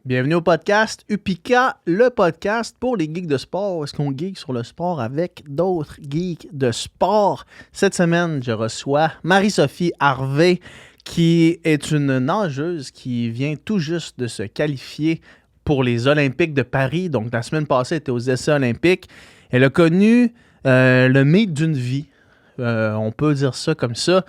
Bienvenue au podcast Upika, le podcast pour les geeks de sport. Où est-ce qu'on geek sur le sport avec d'autres geeks de sport? Cette semaine, je reçois Marie-Sophie Harvey, qui est une nageuse qui vient tout juste de se qualifier pour les Olympiques de Paris. Donc, la semaine passée, elle était aux essais olympiques. Elle a connu le mythe d'une vie. On peut dire ça comme ça.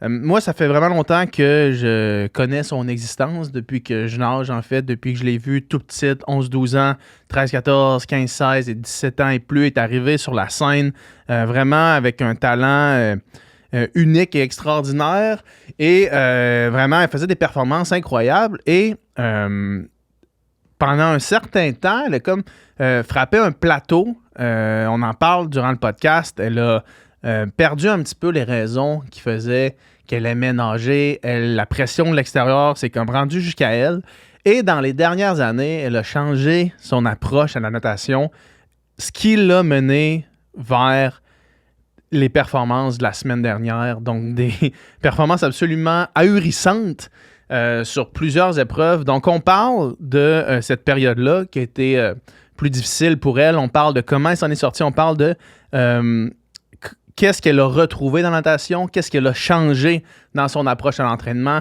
Moi, ça fait vraiment longtemps que je connais son existence, depuis que je nage, en fait, depuis que je l'ai vu tout petite, 11-12 ans, 13-14, 15-16 et 17 ans et plus, est arrivé sur la scène, vraiment avec un talent unique et extraordinaire. Et vraiment, elle faisait des performances incroyables. Et pendant un certain temps, elle a comme frappé un plateau. On en parle durant le podcast. Elle a perdu un petit peu les raisons qui faisaient qu'elle aimait nager. La pression de l'extérieur s'est comme rendue jusqu'à elle. Et dans les dernières années, elle a changé son approche à la natation, ce qui l'a mené vers les performances de la semaine dernière. Donc, des performances absolument ahurissantes sur plusieurs épreuves. Donc, on parle de cette période-là qui a été plus difficile pour elle. On parle de comment elle s'en est sortie. On parle de qu'est-ce qu'elle a retrouvé dans la natation, qu'est-ce qu'elle a changé dans son approche à l'entraînement.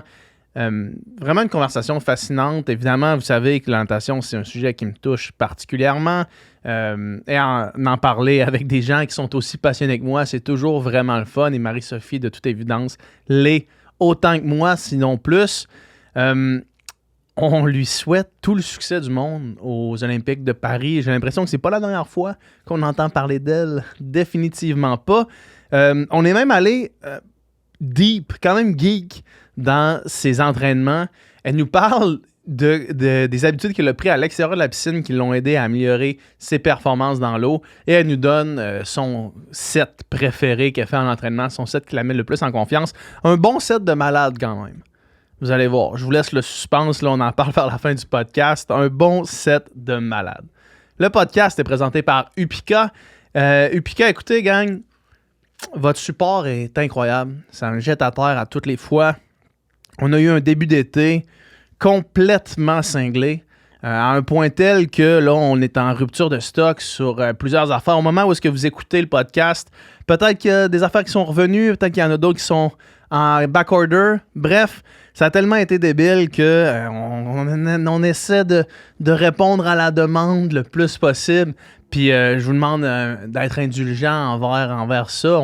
Vraiment une conversation fascinante. Évidemment, vous savez que la natation, c'est un sujet qui me touche particulièrement. Et en parler avec des gens qui sont aussi passionnés que moi, c'est toujours vraiment le fun. Et Marie-Sophie, de toute évidence, l'est autant que moi, sinon plus. On lui souhaite tout le succès du monde aux Olympiques de Paris. J'ai l'impression que c'est pas la dernière fois qu'on entend parler d'elle. Définitivement pas. On est même allé deep, quand même geek, dans ses entraînements. Elle nous parle des habitudes qu'elle a prises à l'extérieur de la piscine qui l'ont aidé à améliorer ses performances dans l'eau. Et elle nous donne son set préféré qu'elle fait en entraînement, son set qui la met le plus en confiance. Un bon set de malade quand même. Vous allez voir, je vous laisse le suspense, là, on en parle vers la fin du podcast. Un bon set de malade. Le podcast est présenté par Upika. Upika, écoutez, gang, votre support est incroyable. Ça me jette à terre à toutes les fois. On a eu un début d'été complètement cinglé, à un point tel que là, on est en rupture de stock sur plusieurs affaires. Au moment où est-ce que vous écoutez le podcast, peut-être qu'il y a des affaires qui sont revenues, peut-être qu'il y en a d'autres qui sont en backorder. Bref, ça a tellement été débile que on essaie de répondre à la demande le plus possible. Puis je vous demande d'être indulgent envers ça.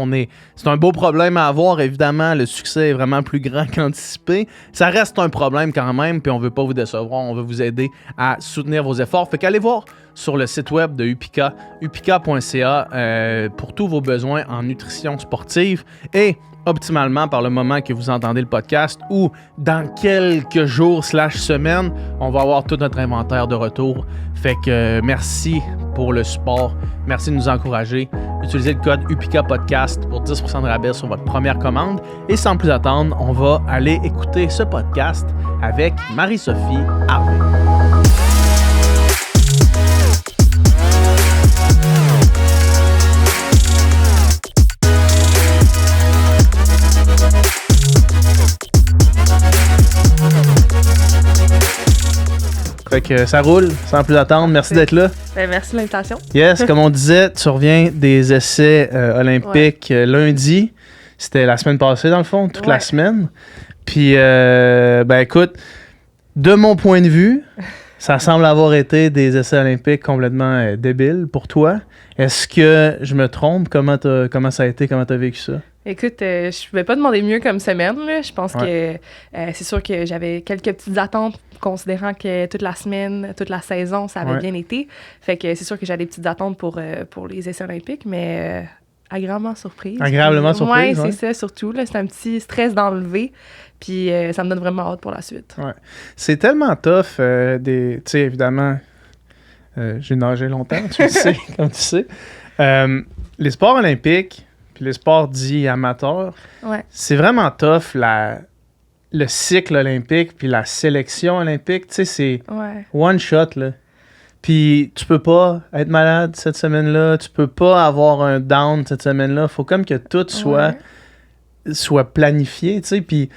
C'est un beau problème à avoir, évidemment. Le succès est vraiment plus grand qu'anticipé. Ça reste un problème quand même, puis on veut pas vous décevoir. On veut vous aider à soutenir vos efforts. Fait qu'allez voir sur le site web de Upika, upika.ca, pour tous vos besoins en nutrition sportive. Et optimalement, par le moment que vous entendez le podcast ou dans quelques jours / semaines, on va avoir tout notre inventaire de retour. Fait que merci pour le support. Merci de nous encourager. Utilisez le code UPIKA Podcast pour 10% de rabais sur votre première commande. Et sans plus attendre, on va aller écouter ce podcast avec Marie-Sophie Harvey. Fait que ça roule, sans plus attendre. Merci d'être là. Merci de l'invitation. Yes, comme on disait, tu reviens des essais olympiques lundi. C'était la semaine passée, dans le fond, toute la semaine. Puis, écoute, de mon point de vue, ça semble avoir été des essais olympiques complètement débiles pour toi. Est-ce que je me trompe? Comment ça a été? Comment tu as vécu ça? Écoute, je ne pouvais pas demander mieux comme semaine. Là. Je pense que c'est sûr que j'avais quelques petites attentes considérant que toute la semaine, toute la saison, ça avait bien été. Fait que c'est sûr que j'avais des petites attentes pour les essais olympiques, mais agréablement surprise. Agréablement surprise, c'est ça, surtout. Là, c'est un petit stress d'enlever. Puis ça me donne vraiment hâte pour la suite. Ouais. C'est tellement tough. Tu sais, évidemment, j'ai nagé longtemps, tu le sais, comme tu sais. Les sports olympiques, puis les sports dits amateurs, c'est vraiment tough, le cycle olympique, puis la sélection olympique. Tu sais, c'est one shot, là. Puis tu peux pas être malade cette semaine-là, tu peux pas avoir un down cette semaine-là. Faut comme que tout soit planifié, tu sais. Puis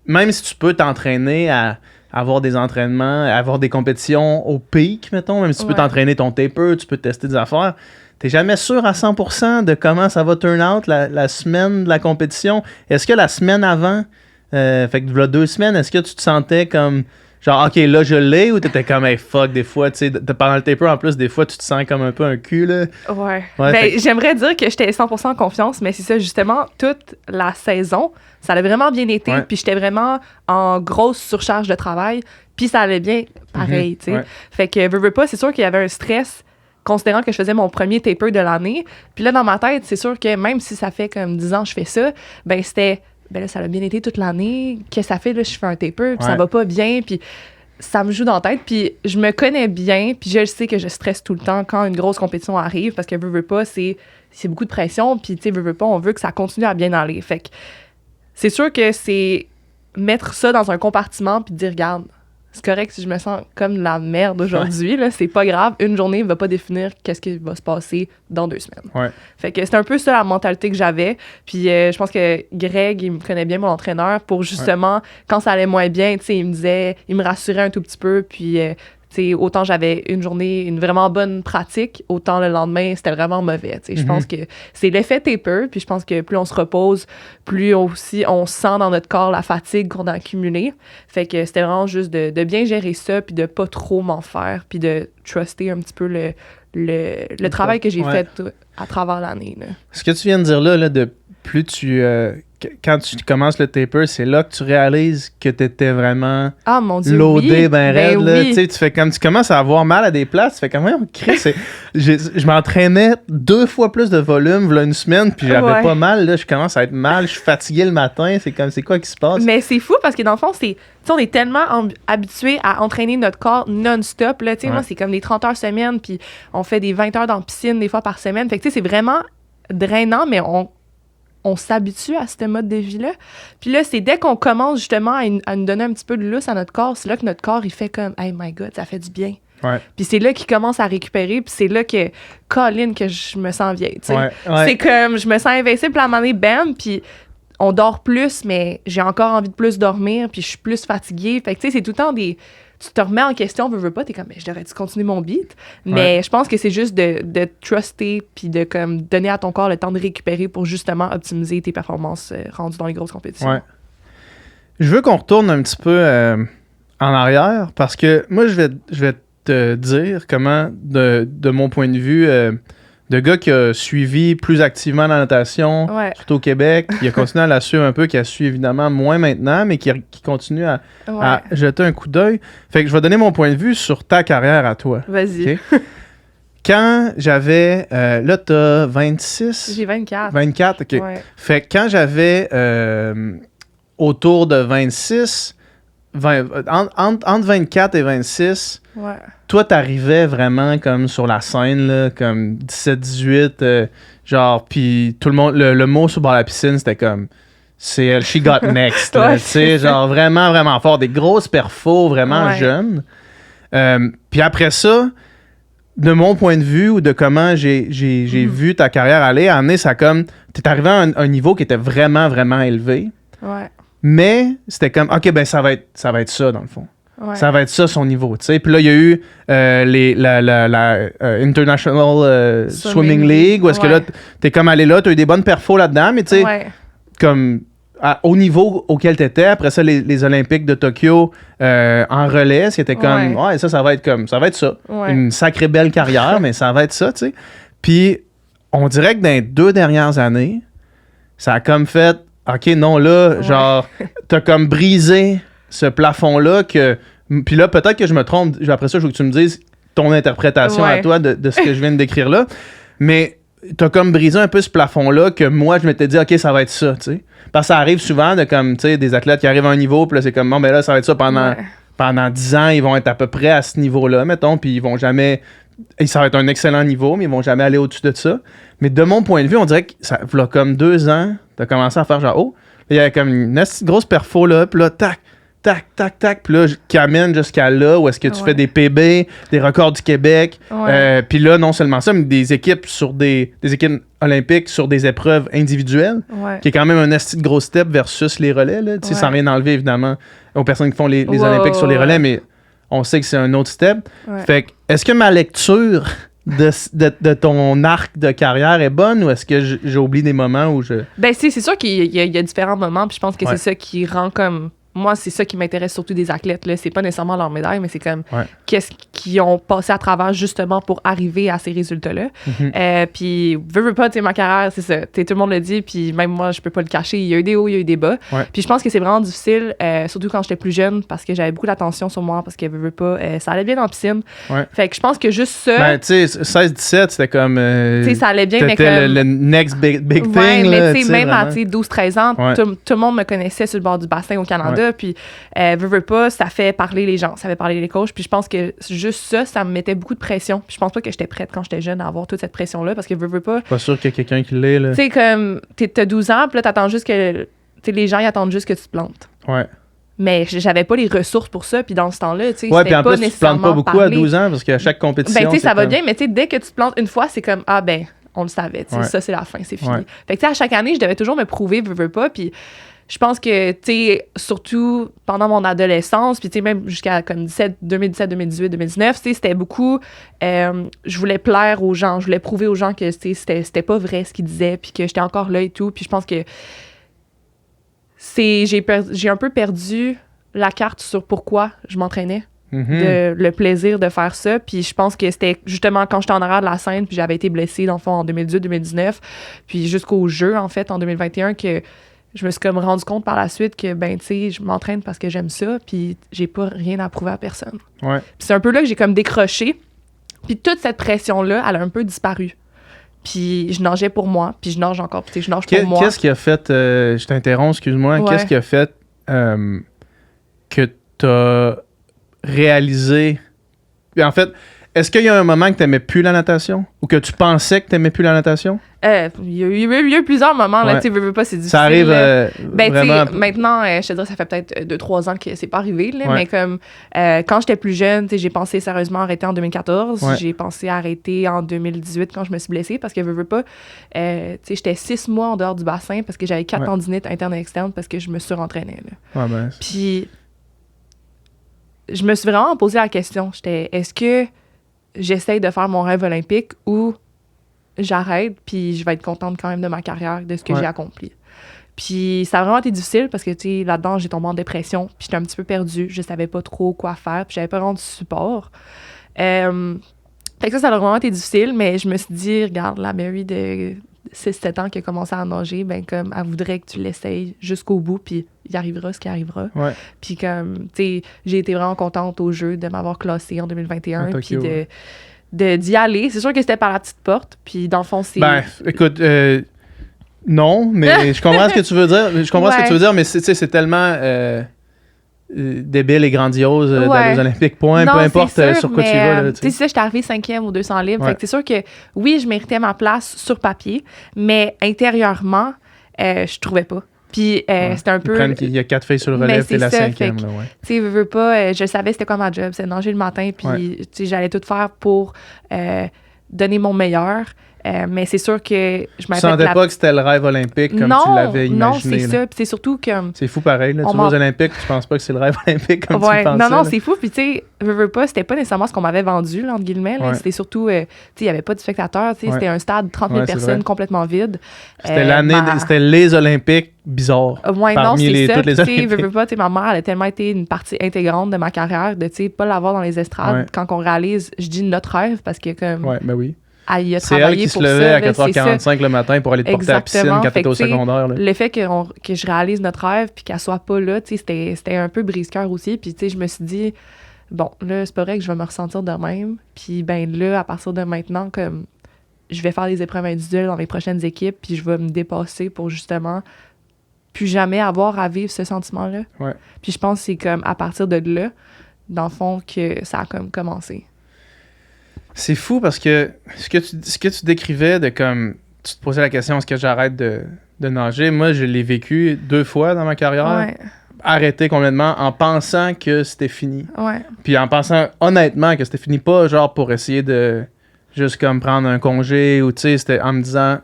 même si tu peux t'entraîner à avoir des entraînements, avoir des compétitions au pic, mettons, même si tu peux t'entraîner ton taper, tu peux tester des affaires. T'es jamais sûr à 100% de comment ça va turn out la semaine de la compétition. Est-ce que la semaine avant, fait que là, 2 semaines, est-ce que tu te sentais comme genre, OK, là, je l'ai, ou t'étais comme, hey, fuck, des fois, tu sais, pendant le taper, en plus, des fois, tu te sens comme un peu un cul, là. Ouais. Ben, j'aimerais dire que j'étais 100% en confiance, mais c'est ça, justement, toute la saison, ça a vraiment bien été, puis j'étais vraiment en grosse surcharge de travail, puis ça allait bien pareil, tu sais. Fait que, veux pas, c'est sûr qu'il y avait un stress, considérant que je faisais mon premier taper de l'année. Puis là, dans ma tête, c'est sûr que même si ça fait comme 10 ans que je fais ça, ben c'était... Ben là, ça a bien été toute l'année. Qu'est-ce que ça fait, là, je fais un taper, puis ça va pas bien, puis ça me joue dans la tête, puis je me connais bien, puis je sais que je stresse tout le temps quand une grosse compétition arrive, parce que veux pas, c'est beaucoup de pression, puis tu sais, veux pas, on veut que ça continue à bien aller. Fait que c'est sûr que c'est mettre ça dans un compartiment, puis dire, regarde, c'est correct si je me sens comme de la merde aujourd'hui, là, c'est pas grave, une journée va pas définir qu'est-ce qui va se passer dans 2 semaines. Fait que c'est un peu ça la mentalité que j'avais, puis je pense que Greg, il me connaît bien, mon entraîneur, pour justement, quand ça allait moins bien, tu sais, il me rassurait un tout petit peu, puis autant j'avais une journée, une vraiment bonne pratique, autant le lendemain, c'était vraiment mauvais. Je pense que c'est l'effet taper, puis je pense que plus on se repose, plus aussi on sent dans notre corps la fatigue qu'on a accumulée. Fait que c'était vraiment juste de bien gérer ça, puis de pas trop m'en faire, puis de truster un petit peu le travail que j'ai fait à travers l'année. Là. Ce que tu viens de dire là de plus tu... quand tu commences le taper, c'est là que tu réalises que tu étais vraiment loadé, ben raide. Là. Tu fais comme, tu commences à avoir mal à des places, tu fais comme, je m'entraînais 2 fois plus de volume là, une semaine, puis j'avais pas mal. Là, je commence à être mal, je suis fatigué le matin, c'est quoi qui se passe? Mais c'est fou parce que dans le fond, on est tellement habitué à entraîner notre corps non-stop. Là, moi, c'est comme des 30 heures semaine, puis on fait des 20 heures dans la piscine des fois par semaine. Fait que c'est vraiment drainant, mais on s'habitue à ce mode de vie-là. Puis là, c'est dès qu'on commence justement à nous donner un petit peu de lousse à notre corps, c'est là que notre corps, il fait comme « Hey my God, ça fait du bien ». Puis c'est là qu'il commence à récupérer, puis c'est là que, Colin, que je me sens vieille, tu sais. C'est comme, je me sens invincible, puis à un moment donné, bam, puis on dort plus, mais j'ai encore envie de plus dormir, puis je suis plus fatiguée. Fait que tu sais, c'est tout le temps des... Tu te remets en question, veux pas, t'es comme, je devrais-tu continuer mon beat? Mais je pense que c'est juste de truster puis de comme donner à ton corps le temps de récupérer pour justement optimiser tes performances rendues dans les grosses compétitions. Je veux qu'on retourne un petit peu en arrière parce que moi, je vais te dire comment, de mon point de vue, de gars qui a suivi plus activement la natation, surtout au Québec, qui a continué à la suivre un peu, qui a suivi évidemment moins maintenant, mais qui continue à jeter un coup d'œil. Fait que je vais donner mon point de vue sur ta carrière à toi. Vas-y. Okay? Quand j'avais... là, t'as 26? J'ai 24. 24, OK. Fait que quand j'avais autour de 26... entre 24 et 26, toi, t'arrivais vraiment comme sur la scène, là, comme 17-18, genre, puis tout le monde, le mot sur le bord de la piscine, c'était comme, c'est elle, she got next, tu sais, genre vraiment, vraiment fort, des grosses perfos, vraiment jeunes. Puis après ça, de mon point de vue ou de comment j'ai vu ta carrière aller, à amener ça comme, t'es arrivé à un niveau qui était vraiment, vraiment élevé. Mais c'était comme, OK, ben ça va être ça, dans le fond. Ça va être ça, son niveau, tu sais. Puis là, il y a eu la International Swimming League, où est-ce que là, t'es comme allé là, t'as eu des bonnes perfos là-dedans, mais tu sais, comme au niveau auquel t'étais, après ça, les Olympiques de Tokyo en relais, c'était comme, ça va être ça. Une sacrée belle carrière, mais ça va être ça, tu sais. Puis, on dirait que dans les 2 dernières années, ça a comme fait, OK, non, là, genre, t'as comme brisé ce plafond-là que... Puis là, peut-être que je me trompe. Après ça, je veux que tu me dises ton interprétation à toi de ce que je viens de décrire là. Mais t'as comme brisé un peu ce plafond-là que moi, je m'étais dit, OK, ça va être ça, tu sais. Parce que ça arrive souvent de comme, tu sais, des athlètes qui arrivent à un niveau, puis là, c'est comme, bon, ben là, ça va être ça pendant 10 ans, ils vont être à peu près à ce niveau-là, mettons, puis ils vont jamais... Ça va être un excellent niveau, mais ils vont jamais aller au-dessus de ça. Mais de mon point de vue, on dirait que ça a comme 2 ans, t'as commencé à faire genre, il y avait comme une grosse perfo là, puis là, tac, tac, tac, tac, puis là, qui amène jusqu'à là, où est-ce que tu fais des PB, des records du Québec. Puis là, non seulement ça, mais des équipes olympiques sur des épreuves individuelles, qui est quand même un esti de gros step versus les relais, là. Tu sais, sans rien enlever, évidemment, aux personnes qui font les Olympiques sur les relais, mais on sait que c'est un autre step. Fait que, est-ce que ma lecture de ton arc de carrière est bonne, ou est-ce que j'ai oublié des moments où je... Ben, c'est sûr qu'il y a différents moments, puis je pense que c'est ça qui rend comme... Moi, c'est ça qui m'intéresse surtout des athlètes, là. C'est pas nécessairement leur médaille, mais c'est comme qu'est-ce qu'ils ont passé à travers justement pour arriver à ces résultats-là. Puis, veux pas, tu sais, ma carrière, c'est ça. Tout le monde le dit, puis même moi, je peux pas le cacher. Il y a eu des hauts, il y a eu des bas. Puis je pense que c'est vraiment difficile, surtout quand j'étais plus jeune, parce que j'avais beaucoup d'attention sur moi, parce que veux pas, ça allait bien en piscine. Fait que je pense que juste ça... Ben, tu sais, 16-17, c'était comme... tu sais, ça allait bien, mais comme... le next big thing, mais tu sais, même à 12-13 ans, tout le monde me connaissait sur le bord du bassin au Canada. Puis veux pas, ça fait parler les gens, ça fait parler les coachs, puis je pense que juste ça me mettait beaucoup de pression, puis je pense pas que j'étais prête quand j'étais jeune à avoir toute cette pression-là, parce que veux pas... Pas sûr qu'il y a quelqu'un qui l'est, là. Tu sais, comme, t'as 12 ans, puis là, t'attends juste que... Tu sais, les gens, ils attendent juste que tu te plantes. Mais j'avais pas les ressources pour ça, puis dans ce temps-là, tu sais, puis en plus, tu te plantes pas beaucoup à 12 ans, parce qu'à chaque compétition... Ben, tu sais, ça va bien, mais tu sais, dès que tu te plantes une fois, c'est comme, ah ben, on le savait, tu sais, ça, c'est la fin, c'est fini. Fait que, tu sais, à chaque année, je devais toujours me prouver, veux pas, puis... Je pense que, tu sais, surtout pendant mon adolescence, puis tu sais, même jusqu'à comme 2017, 2018, 2019, tu sais, c'était beaucoup... je voulais plaire aux gens, je voulais prouver aux gens que, tu sais, c'était pas vrai ce qu'ils disaient, puis que j'étais encore là et tout. Puis je pense que j'ai un peu perdu la carte sur pourquoi je m'entraînais. Le plaisir de faire ça. Puis je pense que c'était justement quand j'étais en arrière de la scène, puis j'avais été blessée, dans le fond, en 2018-2019, puis jusqu'au jeu, en fait, en 2021, que... Je me suis comme rendu compte par la suite que, ben, tu sais, je m'entraîne parce que j'aime ça, puis j'ai pas rien à prouver à personne. Puis c'est un peu là que j'ai comme décroché. Puis toute cette pression-là, elle a un peu disparu. Puis je nageais pour moi, puis je nage encore, puis je nage pour moi. Qu'est-ce qui a fait, je t'interromps, excuse-moi, qu'est-ce qui a fait que t'as réalisé... En fait, est-ce qu'il y a un moment que t'aimais plus la natation? Ou que tu pensais que t'aimais plus la natation? Il y a eu plusieurs moments, là, tu sais, veux pas, c'est difficile. Ça arrive ben, vraiment... maintenant, je te dirais, ça fait peut-être 2-3 ans que c'est pas arrivé, là, mais comme, quand j'étais plus jeune, tu sais, j'ai pensé sérieusement arrêter en 2014, j'ai pensé arrêter en 2018 quand je me suis blessée, parce que veux pas, tu sais, j'étais 6 mois en dehors du bassin, parce que j'avais 4 tendinites internes et externes, parce que je me surentraînais, là. Puis, je me suis vraiment posé la question, est-ce que j'essaye de faire mon rêve olympique ou j'arrête, puis je vais être contente quand même de ma carrière, de ce que j'ai accompli. Puis ça a vraiment été difficile parce que, tu sais, là-dedans, j'ai tombé en dépression, puis j'étais un petit peu perdue, je savais pas trop quoi faire, puis j'avais pas vraiment de support. Fait que ça a vraiment été difficile, mais je me suis dit, regarde, la Mary de 6-7 ans qui a commencé à nager, ben comme, elle voudrait que tu l'essayes jusqu'au bout, puis il arrivera ce qui arrivera. Puis comme, tu sais, j'ai été vraiment contente au jeu de m'avoir classée en 2021, puis d'y aller. C'est sûr que c'était par la petite porte, puis dans le fond, c'est... Ben, écoute, non, mais je comprends ce que tu veux dire. Je comprends ce que tu veux dire, mais c'est tellement débile et grandiose d'aller aux Olympiques, point, peu importe sur quoi tu vas. Tu sais, ça, j'étais arrivée 5e aux 200 livres. Fait que c'est sûr que, oui, je méritais ma place sur papier, mais intérieurement, je trouvais pas. Puis c'était un peu... Il y a 4 filles sur le relève, t'es la 5e. Tu sais, veux pas, je savais c'était quoi ma job, c'est de nager le matin, puis tu sais, j'allais tout faire pour donner mon meilleur. Mais c'est sûr que je m'avais... Tu sentais pas que c'était le rêve olympique comme tu l'avais imaginé? Non, c'est ça. Puis c'est surtout que... C'est fou pareil. Là. Tu vas aux Olympiques, tu penses pas que c'est le rêve olympique comme tu le pensais. Non, c'est fou. Puis tu sais, veux pas, c'était pas nécessairement ce qu'on m'avait vendu, là, entre guillemets. Là. C'était surtout... tu sais, il y avait pas de spectateurs. C'était un stade de 30 000 personnes complètement vide. C'était les Olympiques bizarres. Non, c'est ça. Toutes les Olympiques. Veux pas, ma mère, elle a tellement été une partie intégrante de ma carrière, de, tu sais, pas l'avoir dans les estrades. Quand on réalise, je dis notre rêve, parce que comme... Ben oui. C'est elle qui se levait à 4h45 le matin pour aller te porter à la piscine quand t'étais au secondaire. Là. Le fait que je réalise notre rêve puis qu'elle soit pas là, c'était un peu brise-cœur aussi. Puis je me suis dit, bon, là, c'est pas vrai que je vais me ressentir de même. Puis ben là, à partir de maintenant, comme je vais faire des épreuves individuelles dans les prochaines équipes puis je vais me dépasser pour justement plus jamais avoir à vivre ce sentiment-là. Puis je pense que c'est comme à partir de là, dans le fond, que ça a comme commencé. C'est fou parce que ce que tu décrivais de comme tu te posais la question est-ce que j'arrête de nager, moi je l'ai vécu 2 fois dans ma carrière. arrêté complètement en pensant que c'était fini. Ouais. Puis en pensant honnêtement que c'était fini, pas genre pour essayer de juste comme prendre un congé ou tu sais, c'était en me disant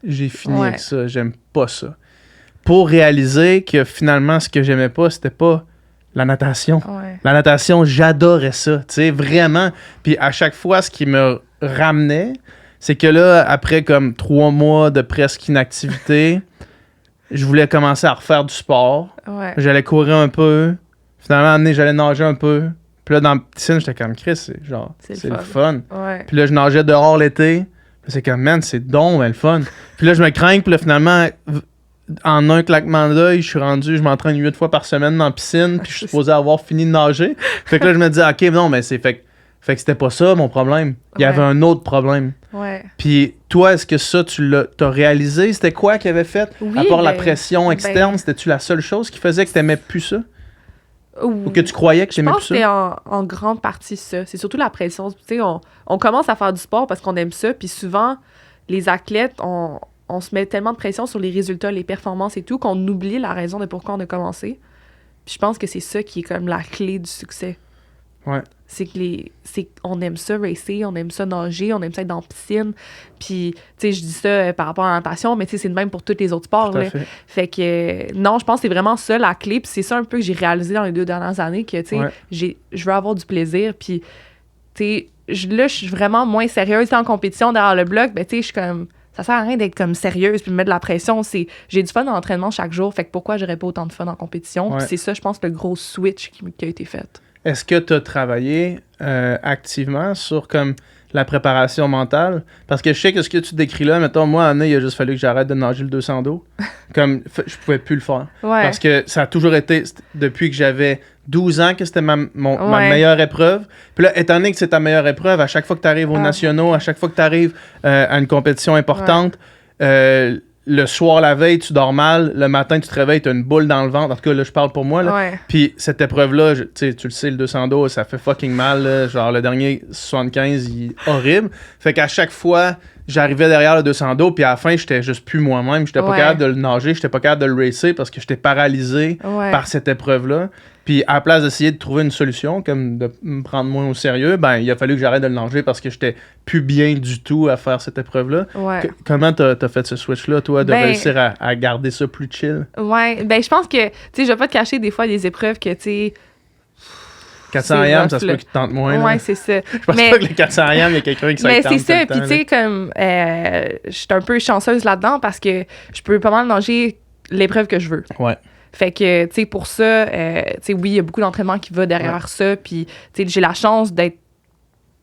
j'ai fini avec ça, j'aime pas ça. Pour réaliser que finalement, ce que j'aimais pas, c'était pas la natation. Ouais. La natation, j'adorais ça, tu sais, vraiment. Puis à chaque fois, ce qui me ramenait, c'est que là, après comme 3 mois de presque inactivité, je voulais commencer à refaire du sport. Ouais. J'allais courir un peu. Finalement, j'allais nager un peu. Puis là, dans la piscine, j'étais comme, Chris, c'est le fun. Ouais. Puis là, je nageais dehors l'été. Puis c'est comme, man, c'est donc le fun. Puis là, je me crains. Puis là, finalement, en un claquement d'œil, je m'entraîne 8 fois par semaine dans la piscine. Puis je suis supposé avoir fini de nager. Fait que là, je me dis, OK, non, mais c'est fait que c'était pas ça mon problème. Il y avait un autre problème. Ouais. Puis toi, est-ce que ça, t'as réalisé? C'était quoi qu'il avait fait? Oui, à part la pression externe, c'était-tu la seule chose qui faisait que t'aimais plus ça? Ou que tu croyais que t'aimais plus ça? Je pense que c'était en grande partie ça. C'est surtout la pression. Tu sais, on commence à faire du sport parce qu'on aime ça. Puis souvent, les athlètes, on se met tellement de pression sur les résultats, les performances et tout, qu'on oublie la raison de pourquoi on a commencé. Puis je pense que c'est ça qui est comme la clé du succès. Ouais. C'est on aime ça racer, on aime ça nager, on aime ça être dans la piscine. Puis, tu sais, je dis ça par rapport à la natation, mais tu sais, c'est le même pour tous les autres sports. Là. Fait que, non, je pense que c'est vraiment ça la clé. Puis c'est ça un peu que j'ai réalisé dans les 2 dernières années, que, tu sais, je veux avoir du plaisir. Puis, tu sais, là, je suis vraiment moins sérieuse. En compétition derrière le bloc, ben, tu sais, je suis comme... Ça sert à rien d'être comme sérieuse puis de mettre de la pression. J'ai du fun dans l'entraînement chaque jour. Fait que pourquoi j'aurais pas autant de fun en compétition? Puis c'est ça, je pense, le gros switch qui a été fait. Est-ce que tu as travaillé activement sur comme la préparation mentale? Parce que je sais que ce que tu décris là, mettons, moi, Anna, il a juste fallu que j'arrête de nager le 200 d'eau. Comme, je pouvais plus le faire. Ouais. Parce que ça a toujours été, depuis que j'avais 12 ans, que c'était ma meilleure épreuve. Puis là, étant donné que c'est ta meilleure épreuve, à chaque fois que tu arrives aux nationaux, à chaque fois que tu arrives à une compétition importante, le soir, la veille, tu dors mal. Le matin, tu te réveilles, tu as une boule dans le ventre. En tout cas, là, je parle pour moi. Là. Ouais. Puis cette épreuve-là, tu le sais, le 200 d'eau, ça fait fucking mal. Là. Genre, le dernier 75, il est horrible. Fait qu'à chaque fois, j'arrivais derrière le 200 d'eau, puis à la fin, j'étais juste plus moi-même. J'étais pas capable de le nager, j'étais pas capable de le racer parce que j'étais paralysé par cette épreuve-là. Puis à la place d'essayer de trouver une solution, comme de me prendre moins au sérieux, ben il a fallu que j'arrête de le nager parce que j'étais plus bien du tout à faire cette épreuve-là. Ouais. Comment t'as fait ce switch-là, toi, de réussir à garder ça plus chill? Ouais, ben je pense que, tu sais, je vais pas te cacher des fois des épreuves que, tu sais... 400 yams, ça se peut qu'il te tente moins. Ouais, c'est ça. Je pense pas que les 400 yams, il y a quelqu'un qui s'en tente. Mais c'est ça, puis tu sais, comme, je suis un peu chanceuse là-dedans parce que je peux pas mal nager l'épreuve que je veux. Ouais. Fait que, tu sais, pour ça, tu sais, oui, il y a beaucoup d'entraînement qui va derrière ça, puis, tu sais, j'ai la chance d'être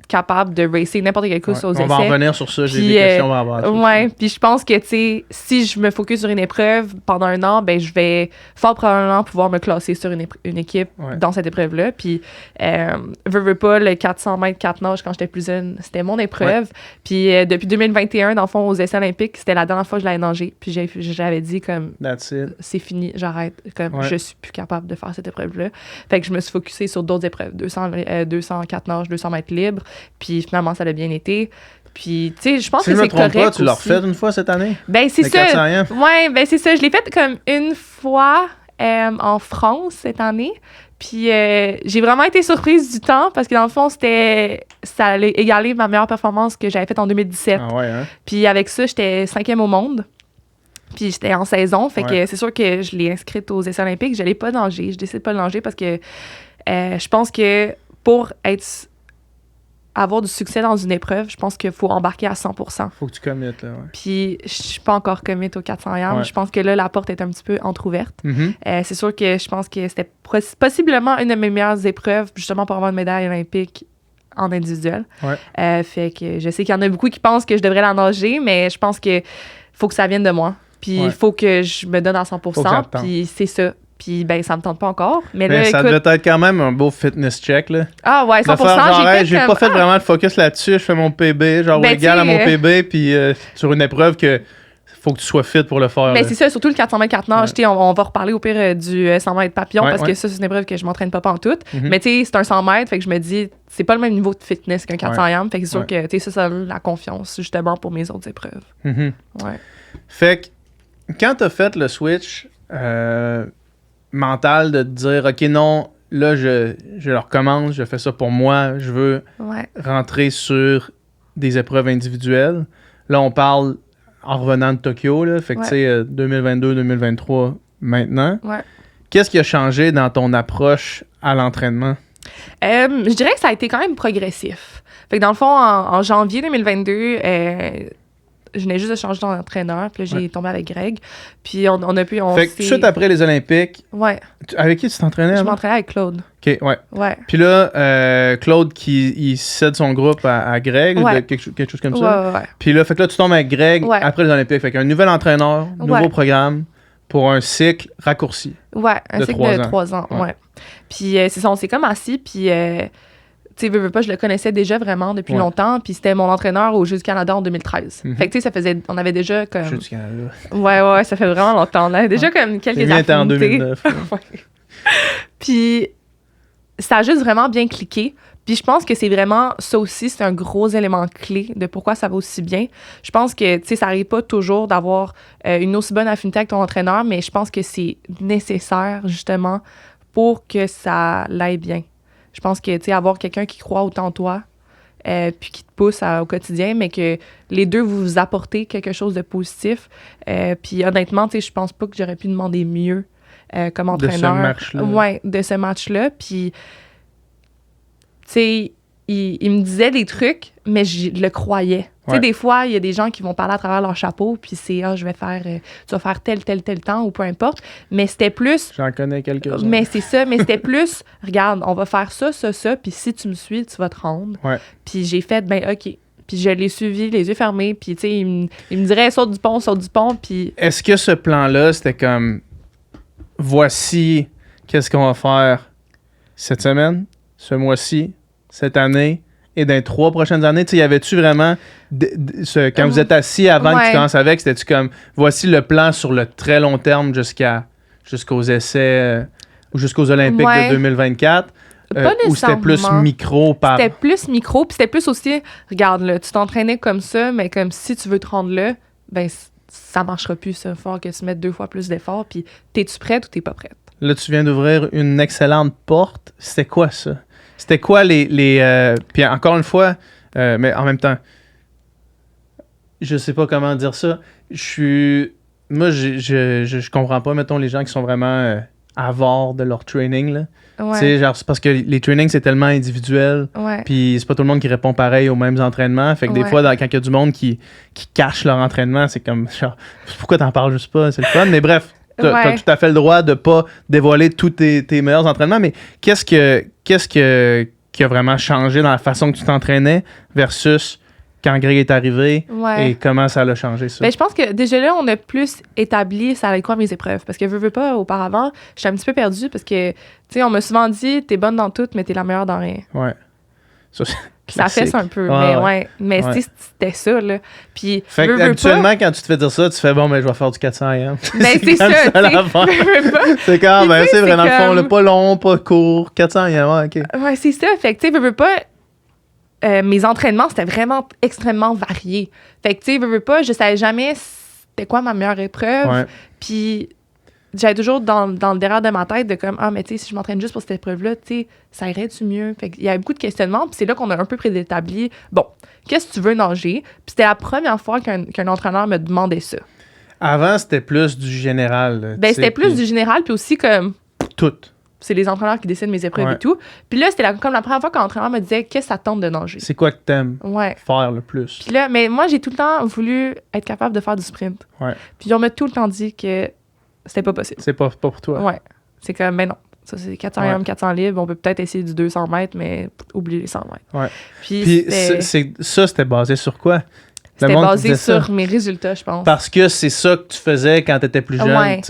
capable de racer n'importe quelle course aux essais. On va en revenir sur ça, j'ai des questions à avoir. Ouais, puis je pense que, tu sais, si je me focus sur une épreuve pendant 1 an, ben je vais fort probablement pouvoir me classer sur une équipe dans cette épreuve-là. Puis, veux pas, le 400 mètres 4 nages quand j'étais plus jeune, c'était mon épreuve. Puis, depuis 2021, dans le fond, aux essais olympiques, c'était la dernière fois que je l'avais nagé. Puis, j'avais dit, comme, c'est fini, j'arrête. Comme, je suis plus capable de faire cette épreuve-là. Fait que je me suis focusée sur d'autres épreuves, 204 nages, 200 mètres libres. Puis finalement, ça a bien été. Puis, tu sais, je pense que c'est correct. Si je me trompe pas, tu l'as refait une fois cette année? Ben, c'est ça. Ouais, ben, c'est ça. Je l'ai fait comme une fois en France cette année. Puis, j'ai vraiment été surprise du temps parce que dans le fond, ça allait égaler ma meilleure performance que j'avais faite en 2017. Ah ouais, hein? Puis, avec ça, j'étais 5e au monde. Puis, j'étais en saison. Fait que c'est sûr que je l'ai inscrite aux essais olympiques. Je n'allais pas nager. Je décide de pas nager parce que je pense que pour avoir du succès dans une épreuve, je pense qu'il faut embarquer à 100%. Faut que tu committes, là, Puis, je suis pas encore commit aux 400 yams. Je pense que là, la porte est un petit peu entrouverte. C'est sûr que je pense que c'était possiblement une de mes meilleures épreuves, justement, pour avoir une médaille olympique en individuel. Fait que je sais qu'il y en a beaucoup qui pensent que je devrais la nager, mais je pense que faut que ça vienne de moi. Puis, il faut que je me donne à 100%. Puis, c'est ça. Puis, ben, ça me tente pas encore. Mais là, ça devait être quand même un beau fitness check, là. Ah ouais, 100%. J'ai pas fait vraiment de focus là-dessus. Je fais mon PB, genre égal à mon PB, puis sur une épreuve que faut que tu sois fit pour le faire. Ben, c'est ça, surtout le 400 mètres 4 nages. On va reparler au pire du 100 mètres papillon parce que ça, c'est une épreuve que je m'entraîne pas pantoute. Mais tu sais, c'est un 100 mètres, fait que je me dis, c'est pas le même niveau de fitness qu'un 400 yams. Fait que c'est sûr que, tu sais, ça donne la confiance, justement, pour mes autres épreuves. Fait que, quand t'as fait le switch, mental de te dire, OK, non, là, je le recommence, je fais ça pour moi, je veux rentrer sur des épreuves individuelles. Là, on parle en revenant de Tokyo, là, fait que tu sais, 2022-2023 maintenant. Ouais. Qu'est-ce qui a changé dans ton approche à l'entraînement? Je dirais que ça a été quand même progressif. Fait que dans le fond, en janvier 2022, je venais juste de changer d'entraîneur, puis là, j'ai tombé avec Greg. Puis on a pu... Fait que tout de suite après les Olympiques, avec qui tu t'entraînais? Je m'entraînais avec Claude. OK, ouais. Puis là, Claude, il cède son groupe à Greg, quelque chose comme ça. Ouais. Puis là, fait que là, tu tombes avec Greg après les Olympiques. Fait qu'un nouvel entraîneur, nouveau programme pour un cycle raccourci. Ouais, un cycle de 3 ans, ouais. Puis c'est ça, on s'est comme assis, puis... tu sais, veux pas, je le connaissais déjà vraiment depuis longtemps, puis c'était mon entraîneur aux Jeux du Canada en 2013. Fait que tu sais, on avait déjà comme... Jeux du Canada. Ouais, ça fait vraiment longtemps. On avait déjà comme quelques affinités. En 2009. Puis ça a juste vraiment bien cliqué. Puis je pense que c'est vraiment, ça aussi, c'est un gros élément clé de pourquoi ça va aussi bien. Je pense que, tu sais, ça n'arrive pas toujours d'avoir une aussi bonne affinité avec ton entraîneur, mais je pense que c'est nécessaire, justement, pour que ça l'aille bien. Je pense que, tu sais, avoir quelqu'un qui croit autant en toi, puis qui te pousse au quotidien, mais que les deux vous apportez quelque chose de positif. Puis honnêtement, tu sais, je pense pas que j'aurais pu demander mieux comme entraîneur. De ce match-là. Ouais, de ce match-là. Puis, tu sais, il me disait des trucs, mais je le croyais. Tu sais, des fois, il y a des gens qui vont parler à travers leur chapeau, puis c'est, tu vas faire tel temps, ou peu importe. Mais c'était plus... J'en connais quelques-uns. Mais c'est ça, mais c'était plus, regarde, on va faire ça, puis si tu me suis, tu vas te rendre. Puis j'ai fait, OK. Puis je l'ai suivi, les yeux fermés, puis tu sais, il me dirait, saute du pont, puis... Est-ce que ce plan-là, c'était comme, voici qu'est-ce qu'on va faire cette semaine, ce mois-ci, cette année, et dans les 3 prochaines années, tu sais, y avait-tu vraiment, quand vous êtes assis avant que tu commences avec, c'était-tu comme, voici le plan sur le très long terme jusqu'aux essais, ou jusqu'aux Olympiques de 2024? Ou c'était plus micro par... C'était plus micro, puis c'était plus aussi, regarde, là, tu t'entraînais comme ça, mais comme si tu veux te rendre là, ben ça marchera plus, ça. Il faut que tu mettes 2 fois plus d'efforts, puis t'es-tu prête ou t'es pas prête? Là, tu viens d'ouvrir une excellente porte. C'était quoi ça? C'était quoi les puis encore une fois, mais en même temps, je sais pas comment dire ça. Moi, je comprends pas, mettons, les gens qui sont vraiment avares de leur training, là. Tu sais, genre, c'est parce que les trainings, c'est tellement individuel. Puis c'est pas tout le monde qui répond pareil aux mêmes entraînements. Fait que des fois, quand il y a du monde qui cache leur entraînement, c'est comme, genre, pourquoi t'en parles juste pas? C'est le fun. Mais bref, t'as tout à fait le droit de pas dévoiler tous tes meilleurs entraînements. Mais qu'est-ce qui a vraiment changé dans la façon que tu t'entraînais versus quand Greg est arrivé et comment ça l'a changé, ça? Ben, je pense que déjà là, on a plus établi ça allait quoi mes épreuves. Parce que veux pas, auparavant, j'étais un petit peu perdue parce que, tu sais, on m'a souvent dit, t'es bonne dans tout, mais t'es la meilleure dans rien. Ouais. Ça fesse un peu, mais c'était ça, là. Puis, fait que habituellement, quand tu te fais dire ça, tu fais, bon, ben, je vais faire du 400 AM. Ben, c'est ça, c'est quand même, c'est vrai, dans le fond, là, pas long, pas court, 400 AM, OK. Ouais, c'est ça. Fait que, tu sais, veux pas... mes entraînements, c'était vraiment extrêmement varié. Fait que, tu sais, veux pas, je savais jamais c'était quoi ma meilleure épreuve. Puis, j'avais toujours dans le derrière de ma tête de comme, mais tu sais, si je m'entraîne juste pour cette épreuve-là, tu sais, ça irait-tu mieux? Fait qu'il y avait beaucoup de questionnements. Puis c'est là qu'on a un peu préétabli, bon, qu'est-ce que tu veux nager? Puis c'était la première fois qu'un entraîneur me demandait ça. Avant, c'était plus du général. Ben, c'était plus du général, puis aussi comme... Tout. C'est les entraîneurs qui décident mes épreuves et tout. Puis là, c'était comme la première fois qu'un entraîneur me disait qu'est-ce que ça tente de nager. C'est quoi que t'aimes faire le plus? Puis là, mais moi, j'ai tout le temps voulu être capable de faire du sprint. Puis on m'a tout le temps dit que c'était pas possible. C'est pas pour toi. Ouais. C'est comme, mais non. Ça, c'est 400 hommes, 400 libres. On peut peut-être essayer du 200 mètres, mais oublie les 100 mètres. Ouais. Puis c'était basé sur quoi? C'était basé sur mes résultats, je pense. Parce que c'est ça que tu faisais quand tu étais plus jeune.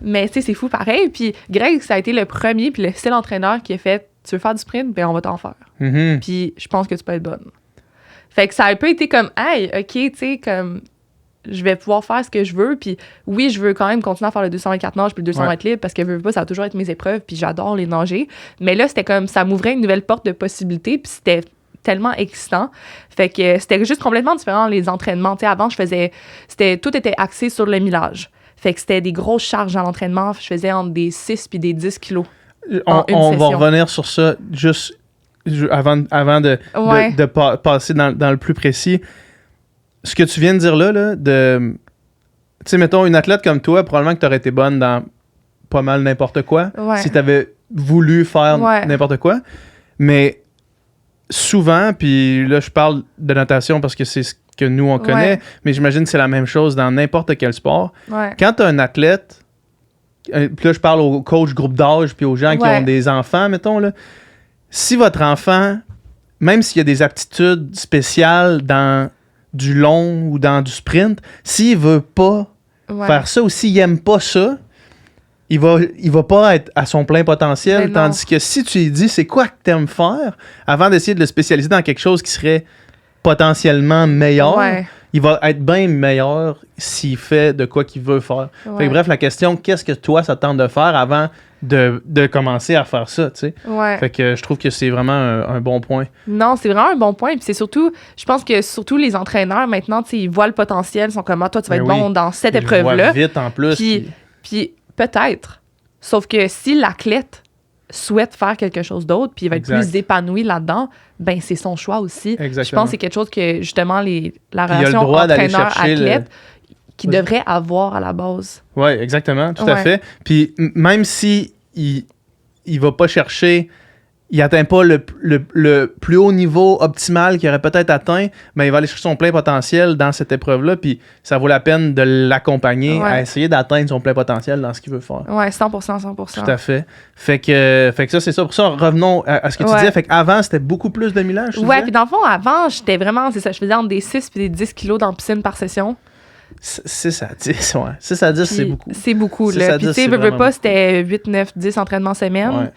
Mais tu sais, c'est fou pareil. Puis Greg, ça a été le premier puis le seul entraîneur qui a fait « Tu veux faire du sprint? Ben on va t'en faire. Puis je pense que tu peux être bonne. » Fait que ça a un peu été comme « Hey, OK, tu sais, comme je vais pouvoir faire ce que je veux. » Puis oui, je veux quand même continuer à faire le 224 nages puis le 200 mètres libre parce que ça va toujours être mes épreuves puis j'adore les nager. Mais là, c'était comme ça m'ouvrait une nouvelle porte de possibilités puis c'était tellement excitant. Fait que c'était juste complètement différent les entraînements. Tu sais, avant, tout était axé sur le millage. Fait que c'était des grosses charges à l'entraînement. Je faisais entre des 6 puis des 10 kilos. On va revenir sur ça juste avant de passer dans le plus précis. Ce que tu viens de dire là tu sais, mettons, une athlète comme toi, probablement que tu aurais été bonne dans pas mal n'importe quoi, si tu avais voulu faire n'importe quoi. Mais souvent, puis là, je parle de natation parce que c'est ce que nous, on connaît, mais j'imagine que c'est la même chose dans n'importe quel sport. Quand tu as un athlète, puis là, je parle aux coachs groupe d'âge puis aux gens qui ont des enfants, mettons, là, si votre enfant, même s'il y a des aptitudes spéciales dans du long ou dans du sprint, s'il veut pas faire ça ou s'il aime pas ça, il va pas être à son plein potentiel. Tandis que si tu lui dis c'est quoi que t'aimes faire, avant d'essayer de le spécialiser dans quelque chose qui serait potentiellement meilleur, il va être bien meilleur s'il fait de quoi qu'il veut faire. Fait que, bref, la question, qu'est-ce que toi, ça te tente de faire avant de commencer à faire ça, tu sais? Fait que je trouve que c'est vraiment un bon point. Non, c'est vraiment un bon point. Puis c'est surtout, je pense que surtout les entraîneurs, maintenant, tu sais, ils voient le potentiel, ils sont comme, toi, tu vas être bon dans cette épreuve-là. Vite en plus. Puis peut-être. Sauf que si l'athlète souhaite faire quelque chose d'autre, puis il va être plus épanoui là-dedans, ben c'est son choix aussi. Exactement. Je pense que c'est quelque chose que, justement, la relation entraîneur-athlète qui devrait avoir à la base. Oui, exactement, tout à fait. Puis même si il va pas chercher, il atteint pas le plus haut niveau optimal qu'il aurait peut-être atteint, mais il va aller chercher son plein potentiel dans cette épreuve-là, puis ça vaut la peine de l'accompagner à essayer d'atteindre son plein potentiel dans ce qu'il veut faire. Oui, 100%. Tout à fait. Fait que ça, c'est ça. Pour ça, revenons à ce que tu disais. Fait qu'avant, c'était beaucoup plus de millage, Oui, puis dans le fond, avant, j'étais vraiment, c'est ça, je faisais entre des 6 puis des 10 kilos dans la piscine par session. 6 à 10, 6 à 10, c'est beaucoup. C'est beaucoup, là. Puis, tu sais, veux pas, c'était 8, 9, 10 entraînements semaine.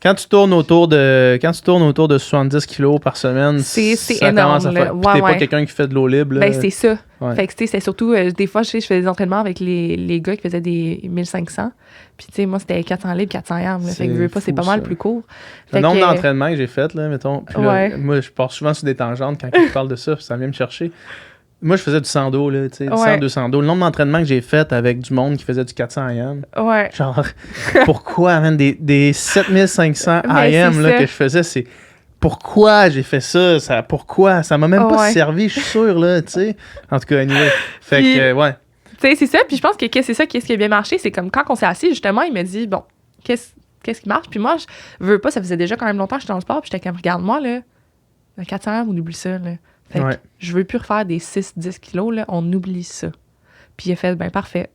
Quand tu tournes autour de 70 kilos par semaine, c'est énorme. Puis, t'es pas quelqu'un qui fait de l'eau libre. Ben, c'est ça. Fait que, tu sais, c'est surtout, des fois, je faisais des entraînements avec les gars qui faisaient des 1500. Puis, tu sais, moi, c'était 400 livres, 400 yards. Fait que, veux pas, c'est pas mal plus court. Le nombre d'entraînements que j'ai fait, là, mettons. Puis là, moi, je pars souvent sur des tangentes quand je parle de ça, ça vient me chercher. Moi, je faisais du 100 dos, là, tu sais, du 100, 200 dos. Le nombre d'entraînements que j'ai fait avec du monde qui faisait du 400 IM. Genre, pourquoi, man, des 7500 IM là, que je faisais, c'est pourquoi j'ai fait ça? Pourquoi? Ça m'a même pas servi, je suis sûr, là, tu sais. En tout cas, anyway. Fait que, tu sais, c'est ça. Puis je pense que c'est ça qui a bien marché. C'est comme quand on s'est assis, justement, il m'a dit, bon, qu'est-ce qui marche? Puis moi, je veux pas, ça faisait déjà quand même longtemps que j'étais dans le sport. Puis j'étais comme, regarde-moi, là, le 400 IM, on oublie ça, là. Fait que je veux plus refaire des 6-10 kilos, là, on oublie ça. Puis il a fait, ben parfait,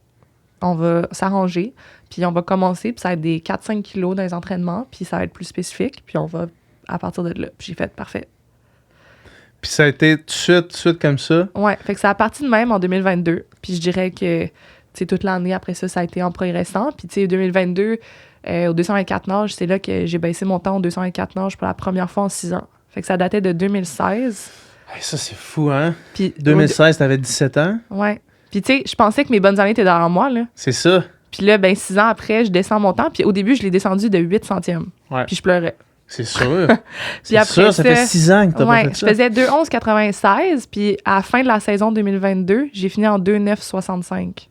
on va s'arranger, puis on va commencer, puis ça va être des 4-5 kilos dans les entraînements, puis ça va être plus spécifique, puis on va à partir de là. Puis j'ai fait, parfait. Puis ça a été tout de suite comme ça? Ouais, fait que ça a parti de même en 2022, puis je dirais que, tu sais, toute l'année après ça, ça a été en progressant, puis tu sais, 2022, au 224 nages, c'est là que j'ai baissé mon temps au 224 nages pour la première fois en 6 ans. Fait que ça datait de 2016. Hey, ça, c'est fou, hein? Puis 2016, t'avais 17 ans? Ouais. Puis, tu sais, je pensais que mes bonnes années étaient derrière moi, là. C'est ça. Puis là, ben 6 ans après, je descends mon temps. Puis au début, je l'ai descendu de 8 centièmes. Ouais. Puis je pleurais. C'est sûr. Puis après ça fait 6 ans que t'as pas fait ça. Je faisais 2,11,96. Puis à la fin de la saison 2022, j'ai fini en 2,9,65.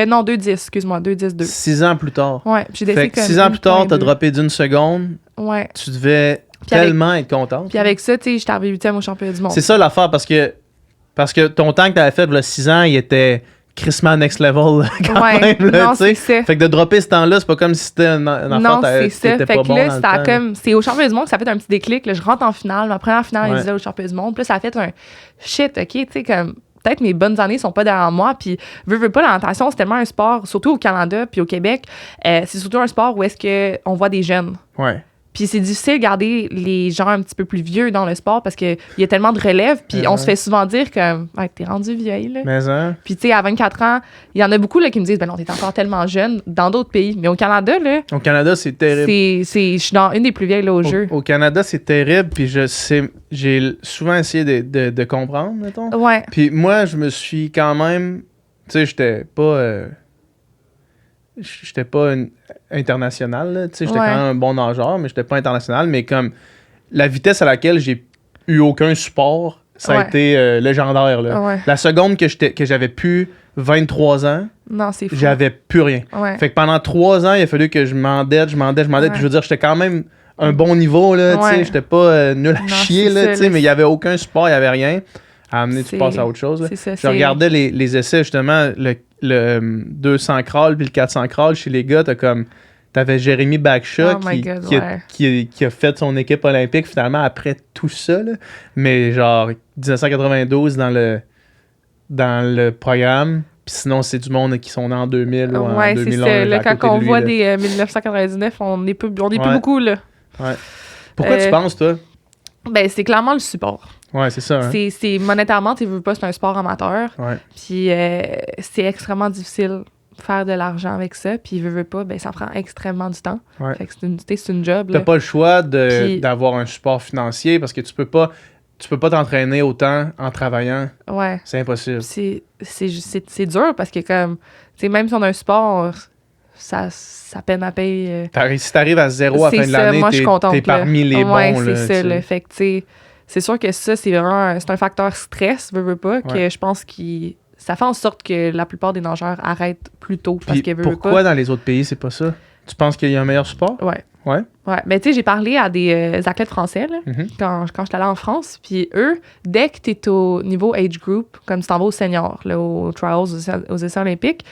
Non, 2,10, excuse-moi, 2,10,2. 6 ans plus tard. Ouais. J'ai décidé que 6 ans plus tard, t'as droppé d'une seconde. Ouais. Tu devais tellement être contente. Puis avec ça, tu sais, j'étais arrivée 8e au championnat du monde. C'est ça l'affaire, parce que ton temps que t'avais fait, là, 6 ans, il était crissement next level quand même. Là, non, c'est ça. Fait que de dropper ce temps-là, c'est pas comme si c'était un enfant. Non, c'est ça. Fait que là, c'était comme... C'est au championnat du monde que ça a fait un petit déclic. Là, je rentre en finale. Ma première finale, elle est au championnat du monde. Puis là, ça a fait un shit, OK, tu sais, comme... Peut-être mes bonnes années sont pas derrière moi. Puis, veux pas, la natation, c'est tellement un sport, surtout au Canada puis au Québec, c'est surtout un sport où est-ce qu'on voit des jeunes. Ouais. Puis c'est difficile de garder les gens un petit peu plus vieux dans le sport parce qu'il y a tellement de relève. Puis on se fait souvent dire que t'es rendu vieille. Là. Mais hein? Puis tu sais, à 24 ans, il y en a beaucoup là, qui me disent ben non, t'es encore tellement jeune dans d'autres pays. Mais au Canada, là. Au Canada, c'est terrible. Je suis dans une des plus vieilles là, au jeu. Au Canada, c'est terrible. Puis j'ai souvent essayé de comprendre, mettons. Ouais. Puis moi, je me suis quand même. Tu sais, j'étais pas international, tu sais, j'étais quand même un bon nageur, mais j'étais pas international, mais comme la vitesse à laquelle j'ai eu aucun support, ça a été légendaire, là. Ouais. La seconde que j'avais pu 23 ans, Non, c'est fou. j'avais plus rien. Ouais. Fait que pendant 3 ans, il a fallu que je m'endette. Ouais. Puis je veux dire, j'étais quand même un bon niveau, là, tu sais. J'étais pas nul à chier, là, tu sais, mais il y avait aucun support, il y avait rien. À amener, tu passes à autre chose. Là. Je regardais les essais, justement, le 200 crawl puis le 400 crawl chez les gars, t'avais Jérémy Bagshaw qui a fait son équipe olympique finalement après tout ça, là. Mais genre 1992 dans le programme. Puis sinon, c'est du monde qui sont nés en 2000 ou en 2001. C'est ça. Là, quand on voit des 1999, on n'est plus beaucoup, là. Ouais. Pourquoi tu penses, toi? Ben, c'est clairement le support. Ouais, c'est ça. Hein? C'est monétairement, tu veux pas, c'est un sport amateur. Ouais. Puis c'est extrêmement difficile de faire de l'argent avec ça. Puis veux pas, ben ça prend extrêmement du temps. Ouais. Fait que c'est une job. T'as pas le choix d'avoir un support financier parce que tu peux pas t'entraîner autant en travaillant. Ouais. C'est impossible. C'est dur parce que comme, tu sais, même si on a un support, ça peine à payer. Si t'arrives à zéro à la fin de l'année, t'es parmi les bons. Ouais, là, c'est ça. Là. Fait que, tu sais, c'est sûr que ça, c'est vraiment c'est un facteur stress, veux pas, que je pense ça fait en sorte que la plupart des nageurs arrêtent plus tôt. Parce que pourquoi dans les autres pays, c'est pas ça? Tu penses qu'il y a un meilleur support? Ouais. Ouais? Ouais. Mais tu sais, j'ai parlé à des athlètes français là, quand j'étais allée en France. Puis eux, dès que t'es au niveau age group, comme tu t'en vas au senior, là, aux trials, aux essais olympiques,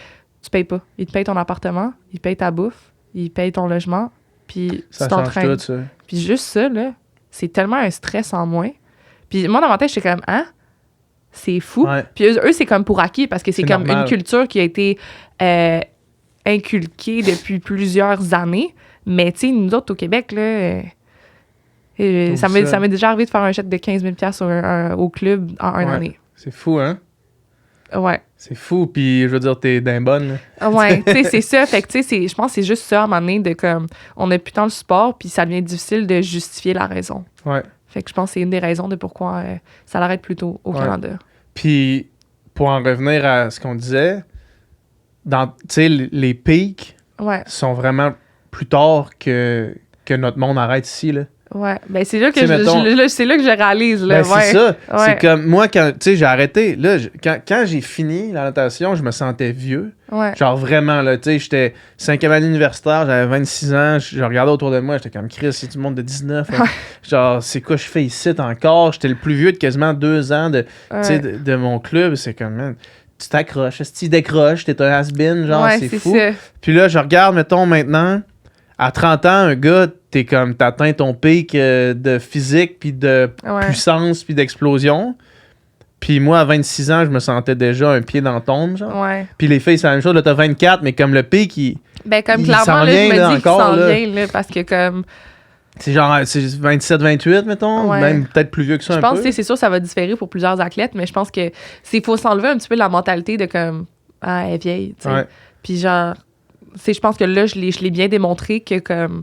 tu payes pas. Ils te payent ton appartement, ils payent ta bouffe, ils payent ton logement, puis tu t'entraînes. Ça. Puis juste ça, là, c'est tellement un stress en moins. Puis moi, dans ma tête, j'étais comme, hein? C'est fou. Ouais. Puis eux, c'est comme pour acquis, parce que c'est comme normal. une culture qui a été inculquée depuis plusieurs années. Mais tu sais, nous autres, au Québec, là, ça m'est déjà arrivé de faire un chèque de 15 000 au club en une année. C'est fou, hein? Ouais. C'est fou, puis je veux dire, t'es d'un bonne. Ouais, tu sais, c'est ça. Fait que, tu sais, je pense que c'est juste ça, à un moment donné, de comme, on a plus tant le support, puis ça devient difficile de justifier la raison. Ouais. Fait que je pense que c'est une des raisons de pourquoi ça l'arrête plus tôt au Canada. Puis, pour en revenir à ce qu'on disait, tu sais, les pics sont vraiment plus tard que notre monde arrête ici, là. Ouais, ben c'est là que c'est là que je réalise, là. Ben c'est ça. Ouais. C'est comme, moi, quand, tu sais, j'ai arrêté, là, quand j'ai fini la natation, je me sentais vieux. Ouais. Genre vraiment, là, tu sais, j'étais 5e année universitaire, j'avais 26 ans, je regardais autour de moi, j'étais comme, Chris, c'est du monde de 19. Là. Genre, c'est quoi je fais ici encore? J'étais le plus vieux de quasiment 2 ans de mon club. C'est comme, man, tu t'accroches. Si tu décroches, t'es un has-been, genre, c'est fou. Ça. Puis là, je regarde, mettons, maintenant, à 30 ans, un gars, t'atteins ton pic de physique, puis de puissance, puis d'explosion. Puis moi, à 26 ans, je me sentais déjà un pied dans la tombe, genre. Ouais. Puis les filles, c'est la même chose. Là, t'as 24, mais comme le pic, il clairement, là, je me dis qu'il s'en vient, là, parce que comme... C'est genre, c'est 27-28, mettons, même peut-être plus vieux que ça un peu. Je pense que c'est sûr, ça va différer pour plusieurs athlètes, mais je pense que faut s'enlever un petit peu la mentalité de comme, ah, elle est vieille, tu sais. Ouais. Puis genre, je pense que là, je l'ai bien démontré que comme,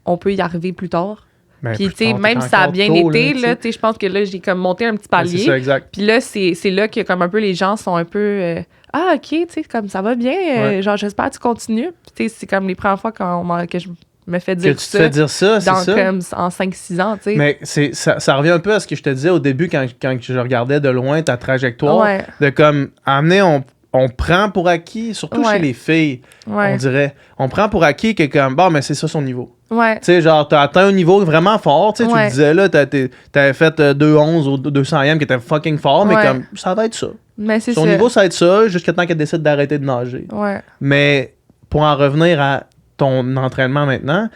on peut y arriver plus tard. Ben, puis, tu sais, même si ça a bien été, là, je pense que là, j'ai comme monté un petit palier. C'est ça, exact. Puis là, c'est là que, comme un peu, les gens sont un peu... ah, OK, tu sais, comme ça va bien. Genre, j'espère que tu continues. Puis, tu sais, c'est comme les premières fois que je me fais dire ça. Que tu te fais dire ça, c'est ça? Comme en 5-6 ans, tu sais. Mais ça revient un peu à ce que je te disais au début quand je regardais de loin ta trajectoire. Ouais. De comme, amener, on prend pour acquis, surtout chez les filles, on dirait. On prend pour acquis que comme, bon, mais c'est ça son niveau. Ouais. Tu sais, genre, t'as atteint un niveau vraiment fort. Tu sais, tu le disais là, t'avais fait 2-11 au 200e qui était fucking fort, mais comme, ça va être ça. Mais c'est son niveau, ça va être ça, jusqu'à temps qu'elle décide d'arrêter de nager. Ouais. Mais pour en revenir à ton entraînement maintenant,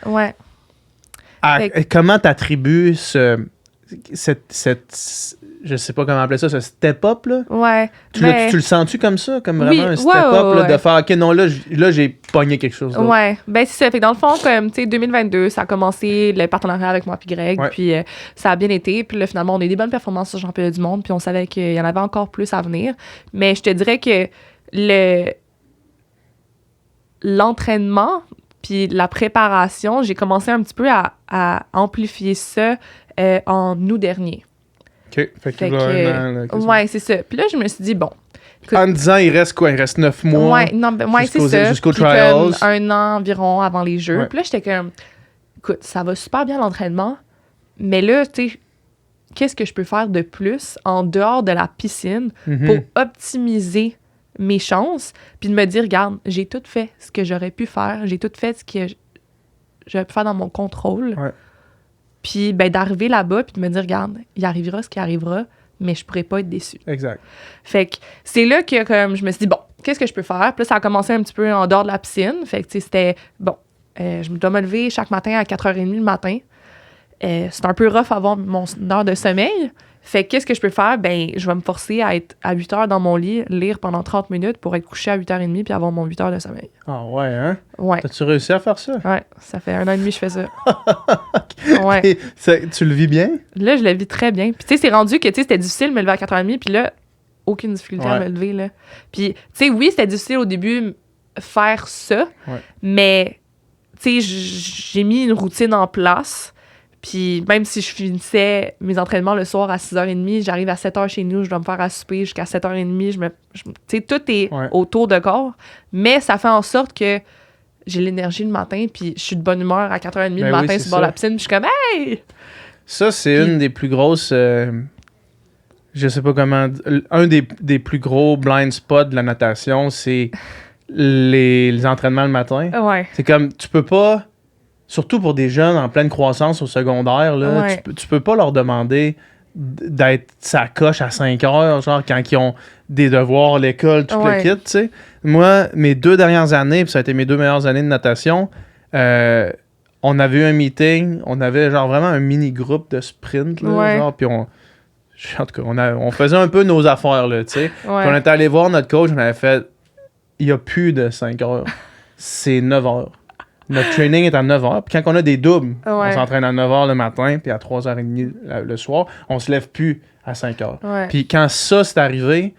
comment t'attribues je sais pas comment appeler ça, ce step-up, là? Ouais. Tu le sens-tu comme ça? Comme vraiment un step-up, là, de faire, OK, non, là, j'ai pogné quelque chose d'autre. Ouais. Ben, c'est ça. Fait que dans le fond, comme, tu sais, 2022, ça a commencé le partenariat avec moi puis Greg, puis ça a bien été. Puis là, finalement, on a eu des bonnes performances sur le championnat du monde, puis on savait qu'il y en avait encore plus à venir. Mais je te dirais que l'entraînement puis la préparation, j'ai commencé un petit peu à amplifier ça en août dernier. OK. Fait que un an. Ouais, c'est ça. Puis là, je me suis dit, bon. Écoute, en disant, il reste quoi? Il reste 9 mois? Ouais, non, c'est ça. Jusqu'aux trials. Un an environ avant les Jeux. Puis là, j'étais comme, écoute, ça va super bien l'entraînement, mais là, tu sais, qu'est-ce que je peux faire de plus en dehors de la piscine pour optimiser mes chances, puis de me dire, regarde, j'ai tout fait ce que j'aurais pu faire, j'ai tout fait ce que j'aurais pu faire dans mon contrôle. Ouais. Puis ben, d'arriver là-bas, puis de me dire, regarde, il arrivera ce qui arrivera, mais je pourrais pas être déçue. Exact. Fait que c'est là que comme, je me suis dit, bon, qu'est-ce que je peux faire? Puis là, ça a commencé un petit peu en dehors de la piscine. Fait que tu sais, c'était, bon, je dois me lever chaque matin à 4h30 le matin. C'est un peu rough avoir mon heure de sommeil. Fait que qu'est-ce que je peux faire? Ben, je vais me forcer à être à 8h dans mon lit, lire pendant 30 minutes pour être couché à 8h30 puis avoir mon 8h de sommeil. Ah ouais, hein? Ouais. T'as-tu réussi à faire ça? Ouais, ça fait 1 an et demi que je fais ça. Ouais. Et tu le vis bien? Là, je le vis très bien. Puis tu sais, c'est rendu que, tu sais, c'était difficile de me lever à 4h30 puis là, aucune difficulté à me lever, là. Puis, tu sais, oui, c'était difficile au début faire ça, mais, tu sais, j'ai mis une routine en place. Puis même si je finissais mes entraînements le soir à 6h30, j'arrive à 7h chez nous, je dois me faire à souper jusqu'à 7h30. Tu sais, tout est autour de corps, mais ça fait en sorte que j'ai l'énergie le matin, puis je suis de bonne humeur à 4h30 le matin sur le bord de la piscine, puis je suis comme « Hey! » Ça, c'est une des plus grosses... je sais pas comment... Un des plus gros blind spots de la natation, c'est les entraînements le matin. Ouais. C'est comme, tu peux pas... Surtout pour des jeunes en pleine croissance au secondaire, là, tu peux pas leur demander d'être sa coche à 5 heures, genre quand ils ont des devoirs, l'école, tout le kit, tu sais. Moi, mes 2 dernières années, puis ça a été mes 2 meilleures années de natation, on avait eu un meeting, on avait genre vraiment un mini-groupe de sprint, là, genre, puis en tout cas, on faisait un peu nos affaires, là, tu sais. Puis on était allé voir notre coach, on avait fait, il y a plus de 5 heures, c'est 9 heures. Notre training est à 9h. Puis quand on a des doubles, on s'entraîne à 9h le matin, puis à 3h30 le soir. On se lève plus à 5h. Ouais. Puis quand ça, c'est arrivé,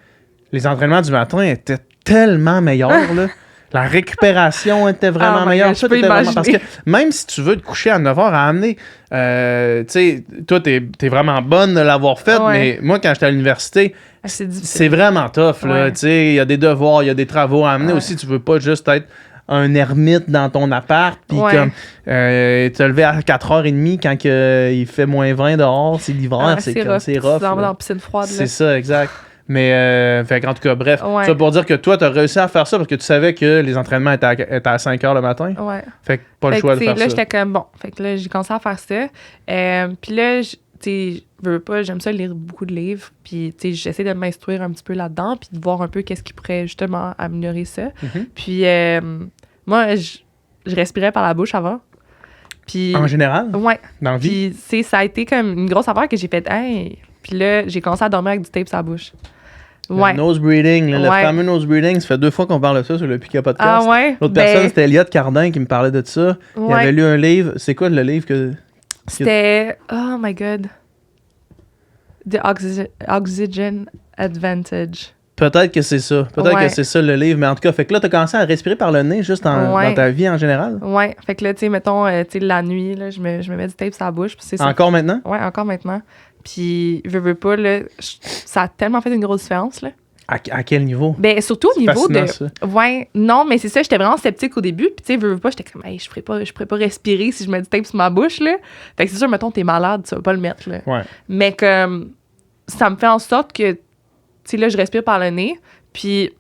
les entraînements du matin étaient tellement meilleurs, là. La récupération était vraiment meilleure. Je peux imaginer. Parce que même si tu veux te coucher à 9h à amener, tu sais, toi, t'es vraiment bonne de l'avoir fait, mais moi, quand j'étais à l'université, c'est vraiment tough, là. Tu sais, il y a des devoirs, il y a des travaux à amener aussi. Tu veux pas juste être un ermite dans ton appart, puis comme te lever à 4h30 quand il fait moins 20 dehors, c'est l'hiver, c'est rough. Tu vas dans la piscine froide. C'est ça, exact. Mais, fait en tout cas, bref, ça pour dire que toi, tu as réussi à faire ça parce que tu savais que les entraînements étaient à 5h le matin. Ouais. Fait que pas le choix de faire là, ça. J'étais comme, bon, fait que là, j'ai commencé à faire ça. Puis là, tu sais, veux pas, j'aime ça lire beaucoup de livres, puis tu sais, j'essaie de m'instruire un petit peu là-dedans, puis de voir un peu qu'est-ce qui pourrait justement améliorer ça. Puis moi, je respirais par la bouche avant. Puis, en général? Ouais. Dans la vie? Puis, tu sais, ça a été comme une grosse affaire que j'ai fait, hey! Puis là, j'ai commencé à dormir avec du tape sur la bouche. Le nose breathing, le fameux nose breathing, ça fait 2 fois qu'on parle de ça sur le Pika Podcast. Ah ouais? L'autre personne, c'était Elliot Cardin qui me parlait de ça. Il avait lu un livre. C'est quoi le livre que... C'était... Oh my God. The Oxygen Advantage. Peut-être que c'est ça. Peut-être que c'est ça le livre. Mais en tout cas, fait que là, t'as commencé à respirer par le nez juste dans ta vie en général. Ouais. Fait que là, tu sais, mettons, la nuit, là, je me mets du tape sur la bouche. Puis encore maintenant? Ouais, encore maintenant. Puis, veux pas, là, ça a tellement fait une grosse différence, là. À quel niveau? Ben, surtout au niveau de... Ça. Ouais, non, mais c'est ça, j'étais vraiment sceptique au début. Puis, tu sais, veux pas, j'étais comme, hey, je pourrais pas respirer si je mets du tape sur ma bouche, là. Fait que c'est sûr, mettons, t'es malade, tu vas pas le mettre, là. Ouais. Mais comme, ça me fait en sorte que, tu sais, là, je respire par le nez. Puis,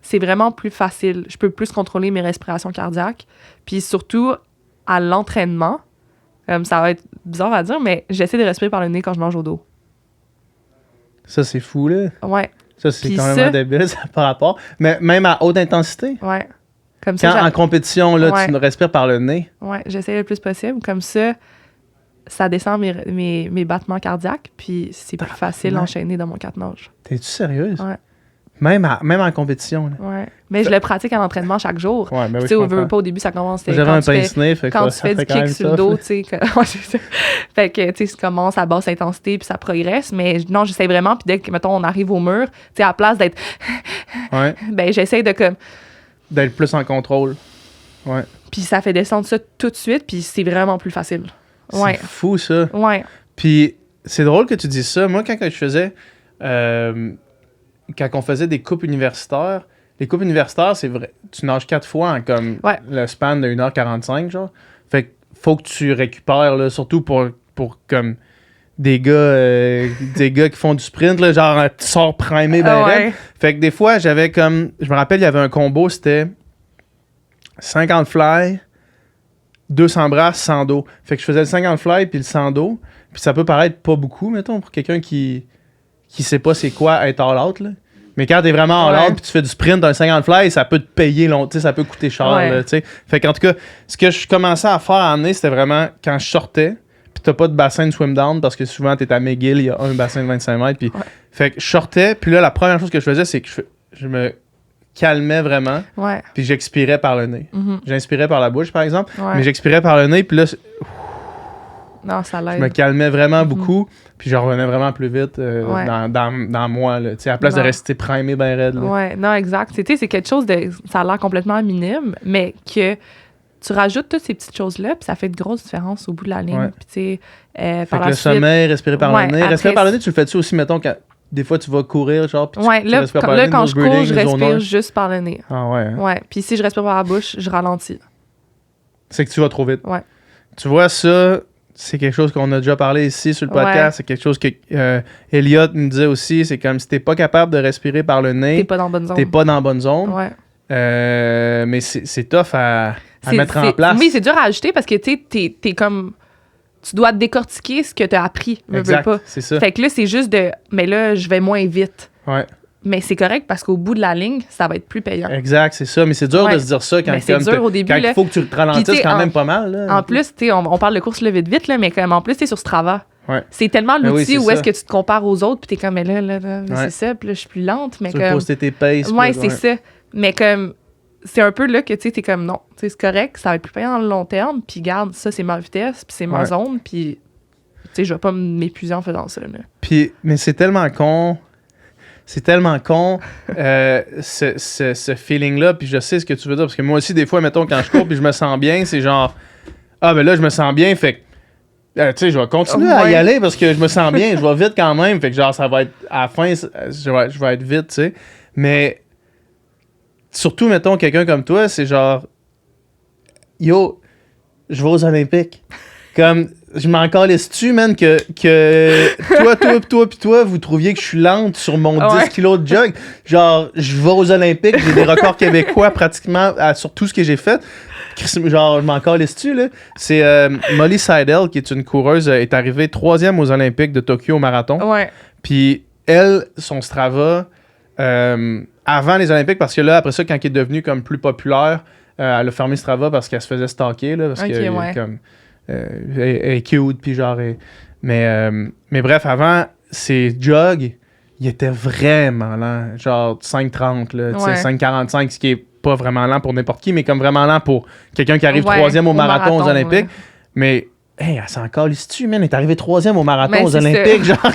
c'est vraiment plus facile. Je peux plus contrôler mes respirations cardiaques. Puis, surtout, à l'entraînement, ça va être bizarre à dire, mais j'essaie de respirer par le nez quand je mange au dos. Ça, c'est fou, là. Ouais. Ça, c'est puis quand même débile, ça, par rapport. Mais même à haute intensité? Ouais. Comme ça, quand en compétition, là, tu respires par le nez? Ouais, j'essaie le plus possible. Comme ça descend mes battements cardiaques, puis c'est plus facile d'enchaîner dans mon 4-nage. T'es-tu sérieuse? Ouais. Même en compétition, là. Ouais. Mais je le pratique à l'entraînement chaque jour. Ouais, mais oui, tu sais, au début, ça commence... J'avais un pince-nez, quand tu fais du kick sur le dos, tu sais... Ouais, c'est ça. Fait que, tu sais, ça commence à basse intensité, puis ça progresse. Mais non, j'essaie vraiment, puis dès que, mettons, on arrive au mur, tu sais, à la place d'être... ben, j'essaie de comme... D'être plus en contrôle. Ouais. Puis ça fait descendre ça tout de suite, puis c'est vraiment plus facile. Ouais. C'est fou, ça. Ouais. Puis c'est drôle que tu dises ça. Moi, quand je faisais... quand on faisait des coupes universitaires, les coupes universitaires, c'est vrai, tu nages 4 fois en comme le span de 1h45, genre. Fait que faut que tu récupères, là, surtout pour comme des gars qui font du sprint, là, genre un petit sort primé, ben raide. Fait que des fois, j'avais comme... Je me rappelle, il y avait un combo, c'était 50 fly, 200 bras, 100 dos. Fait que je faisais le 50 fly puis le 100 dos. Puis ça peut paraître pas beaucoup, mettons, pour quelqu'un qui sait pas c'est quoi être all out, là. Mais quand t'es vraiment all out puis tu fais du sprint d'un 50 fly, ça peut te payer long, tu sais, ça peut coûter cher, là, tu sais. Fait qu'en tout cas, ce que je commençais à faire en année, c'était vraiment quand je sortais, puis t'as pas de bassin de swim down parce que souvent t'es à McGill, il y a un bassin de 25 mètres, puis fait que je sortais, puis là, la première chose que je faisais, c'est que je me calmais vraiment, puis j'expirais par le nez. J'inspirais par la bouche, par exemple, mais j'expirais par le nez, puis là, non, ça l'aide. Je me calmais vraiment beaucoup, puis je revenais vraiment plus vite dans moi, là, à la place de rester primé ben raide. Là. Ouais, non, exact. C'est quelque chose de... Ça a l'air complètement minime, mais que tu rajoutes toutes ces petites choses-là, puis ça fait de grosses différences au bout de la ligne. Puis fait que le sommeil, respirer par le nez. Respirer par le nez, tu le fais-tu aussi, mettons, quand des fois tu vas courir, genre, puis tu respires par le nez, quand je cours, je respire juste par le nez. Ah ouais. Hein? Ouais, puis si je respire par la bouche, je ralentis. C'est que tu vas trop vite. Ouais. Tu vois, ça... C'est quelque chose qu'on a déjà parlé ici sur le podcast. C'est quelque chose que Elliot nous disait aussi. C'est comme si t'es pas capable de respirer par le nez. T'es pas dans la bonne zone. T'es pas dans la bonne zone. Ouais. Mais c'est tough à mettre en place. Oui, c'est dur à ajouter parce que t'es comme... Tu dois décortiquer ce que t'as appris. Exact, c'est ça. Fait que là, c'est juste de... Mais là, je vais moins vite. Ouais. Mais c'est correct parce qu'au bout de la ligne, ça va être plus payant. Exact, c'est ça. Mais c'est dur de se dire ça quand, c'est dur au début, il faut que tu te ralentisses quand même pas mal. Là, en plus, on parle de course le vite, là, mais comme en plus, t'es sur Strava. Ouais. C'est tellement l'outil où ça. est-ce que tu te compares aux autres, puis t'es comme, mais là c'est ça, puis là, je suis plus lente. Mais tu veux poster tes paces. Ouais, c'est ça. Mais comme, c'est un peu là que tu sais, t'es comme, non, c'est correct, ça va être plus payant dans le long terme, puis garde, ça, c'est ma vitesse, puis c'est ma zone, puis tu sais, je vais pas m'épuiser en faisant ça. Là. Puis, mais c'est tellement con. C'est tellement con, ce feeling-là, puis je sais ce que tu veux dire, parce que moi aussi, des fois, mettons, quand je cours puis je me sens bien, c'est genre, ah, ben là, je me sens bien, fait que, tu sais, je vais continuer à y aller parce que je me sens bien, je vais vite quand même, fait que genre, ça va être, à la fin, je vais être vite, tu sais, mais, surtout, mettons, quelqu'un comme toi, c'est genre, yo, je vais aux Olympiques, comme... Je m'en calisse-tu, man, que toi, vous trouviez que je suis lente sur mon 10 kilos de jog. Genre, je vais aux Olympiques, j'ai des records québécois pratiquement sur tout ce que j'ai fait. Genre, je m'en calisse-tu, là. C'est Molly Seidel, qui est une coureuse, est arrivée 3e aux Olympiques de Tokyo au marathon. Ouais. Puis, elle, son Strava, avant les Olympiques, parce que là, après ça, quand elle est devenue comme plus populaire, elle a fermé Strava parce qu'elle se faisait stalker, là, parce que comme... elle est cute, puis genre... Mais bref, avant, ses jogs, il était vraiment lent. Genre 5,30, là, 5,45, ce qui est pas vraiment lent pour n'importe qui, mais comme vraiment lent pour quelqu'un qui arrive 3e au marathon aux Olympiques. Mais... Hey, elle s'en calisse-tu, man? Elle est arrivée 3e au marathon aux Olympiques. Genre,